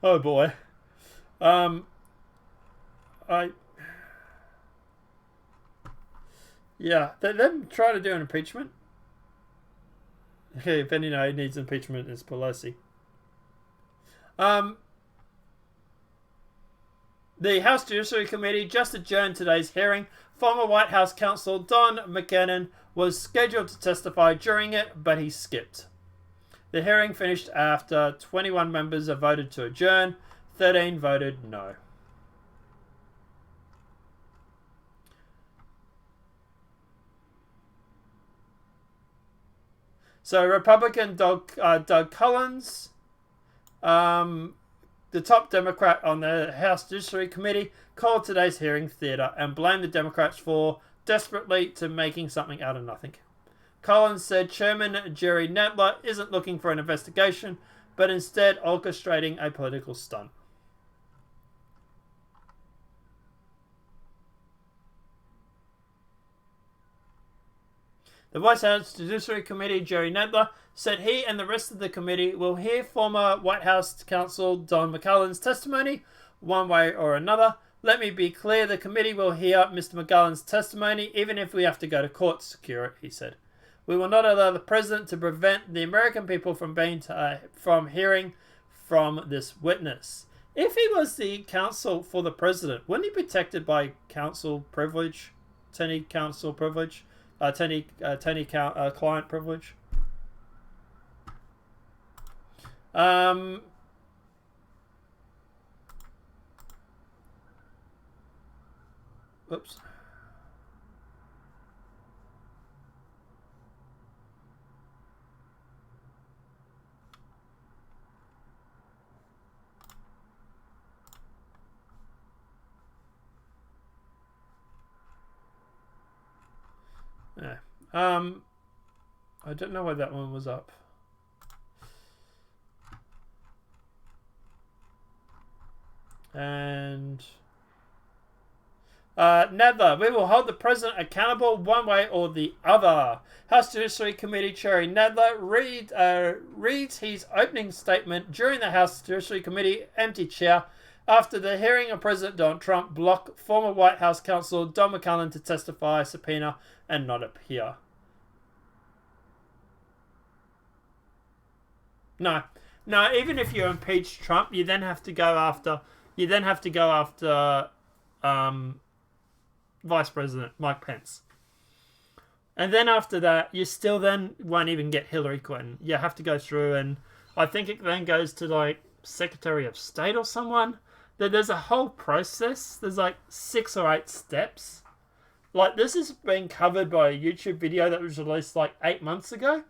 Oh boy. Yeah, them trying to do an impeachment. Okay, if anyone needs impeachment, it's Pelosi. The House Judiciary Committee just adjourned today's hearing. Former White House counsel Don McClellan was scheduled to testify during it, but he skipped. The hearing finished after 21 members have voted to adjourn, 13 voted no. So Republican Doug Collins, the top Democrat on the House Judiciary Committee, called today's hearing theatre and blamed the Democrats for desperately to making something out of nothing. Collins said Chairman Jerry Nadler isn't looking for an investigation, but instead orchestrating a political stunt. The White House Judiciary Committee, Jerry Nadler, said he and the rest of the committee will hear former White House counsel Don McClellan's testimony one way or another. Let me be clear, the committee will hear Mr. McClellan's testimony even if we have to go to court to secure it, he said. We will not allow the president to prevent the American people from hearing from this witness. If he was the counsel for the president, wouldn't he be protected by counsel privilege, attorney counsel privilege? Client privilege. Whoops. Yeah. I don't know why that one was up. And Nadler, we will hold the president accountable one way or the other. House Judiciary Committee Chair Nadler reads his opening statement during the House Judiciary Committee empty chair after the hearing of President Donald Trump blocked former White House counsel Don McClellan to testify, subpoena, and not appear. No, even if you impeach Trump, you then have to go after Vice President Mike Pence. And then after that, you still then won't even get Hillary Clinton. You have to go through, and I think it then goes to like Secretary of State or someone. There's a whole process. There's like 6 or 8 steps. like, this has been covered by a YouTube video that was released like 8 months ago.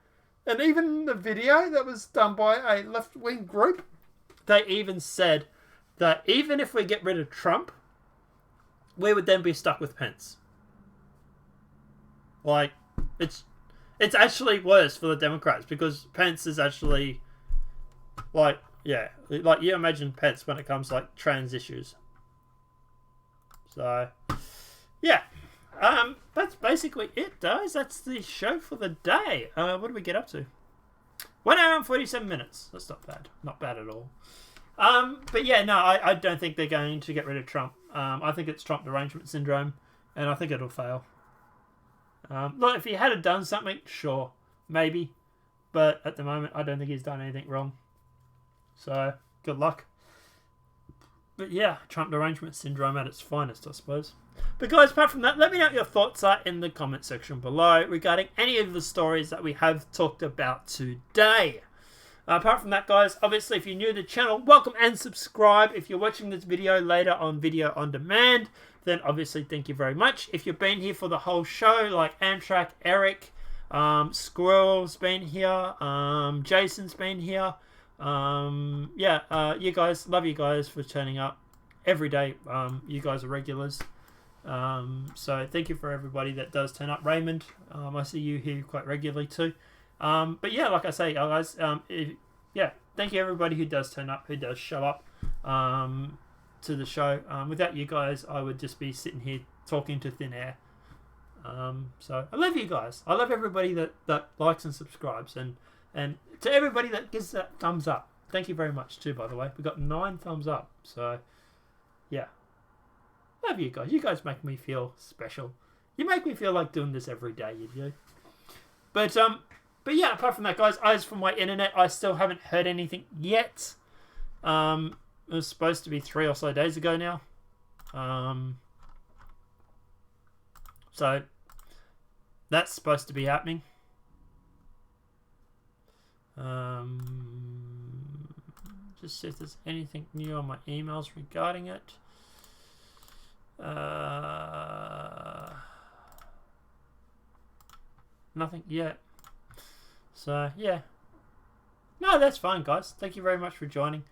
And even the video that was done by a left-wing group, they even said that even if we get rid of Trump, we would then be stuck with Pence. Like, it's actually worse for the Democrats because Pence is actually, like, yeah, like you imagine Pence when it comes to, like, trans issues. So, yeah. That's basically it, guys. That's the show for the day. What do we get up to? 1 hour and 47 minutes. That's not bad. Not bad at all. But yeah, no, I don't think they're going to get rid of Trump. I think it's Trump derangement syndrome, and I think it'll fail. Look, if he had done something, sure, maybe. But at the moment, I don't think he's done anything wrong. So, good luck. But yeah, Trump derangement syndrome at its finest, I suppose. But guys, apart from that, let me know what your thoughts are in the comment section below regarding any of the stories that we have talked about today. Apart from that, guys, obviously, if you're new to the channel, welcome and subscribe. If you're watching this video later on video on demand, then obviously thank you very much. If you've been here for the whole show, like Amtrak, Eric, Squirrel's been here, Jason's been here. You guys, love you guys for turning up every day. You guys are regulars. So thank you for everybody that does turn up. Raymond, I see you here quite regularly too. But yeah, like I say, guys, thank you everybody who does turn up, who does show up to the show. Without you guys, I would just be sitting here talking to thin air. So I love you guys. I love everybody that likes and subscribes, and to everybody that gives that thumbs up. Thank you very much too, by the way. We got 9 thumbs up. So yeah, love you guys. You guys make me feel special. You make me feel like doing this every day. You do. But yeah, apart from that, guys, as for my internet, I still haven't heard anything yet. It was supposed to be 3 or so days ago now. So that's supposed to be happening. Just see if there's anything new on my emails regarding it. Nothing yet. So yeah, no, that's fine, guys. Thank you very much for joining.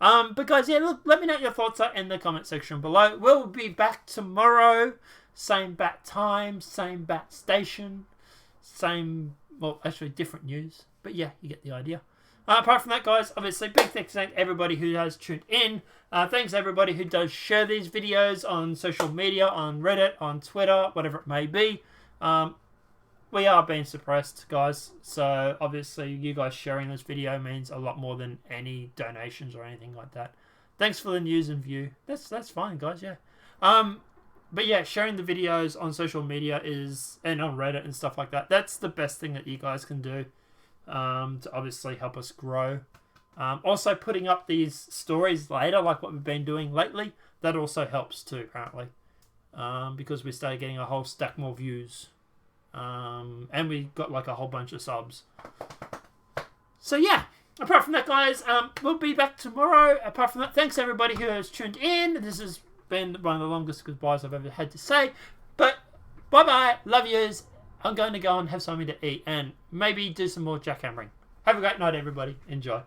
But guys, yeah, look, let me know what your thoughts are in the comment section below. We'll be back tomorrow, same bat time, same bat station, same, well, actually different news, but yeah, you get the idea. Apart from that, guys, obviously, big thanks to everybody who has tuned in. Thanks to everybody who does share these videos on social media, on Reddit, on Twitter, whatever it may be. We are being suppressed, guys, so obviously you guys sharing this video means a lot more than any donations or anything like that. Thanks for the news and view. That's fine, guys, yeah. But yeah, sharing the videos on social media and on Reddit and stuff like that, that's the best thing that you guys can do to obviously help us grow. Also, putting up these stories later, like what we've been doing lately, that also helps too, apparently. Because we started getting a whole stack more views. And we got like a whole bunch of subs. So yeah, apart from that, guys, we'll be back tomorrow. Apart from that, thanks everybody who has tuned in. This has been one of the longest goodbyes I've ever had to say. But bye bye, love yous. I'm going to go and have something to eat and maybe do some more jackhammering. Have a great night, everybody. Enjoy.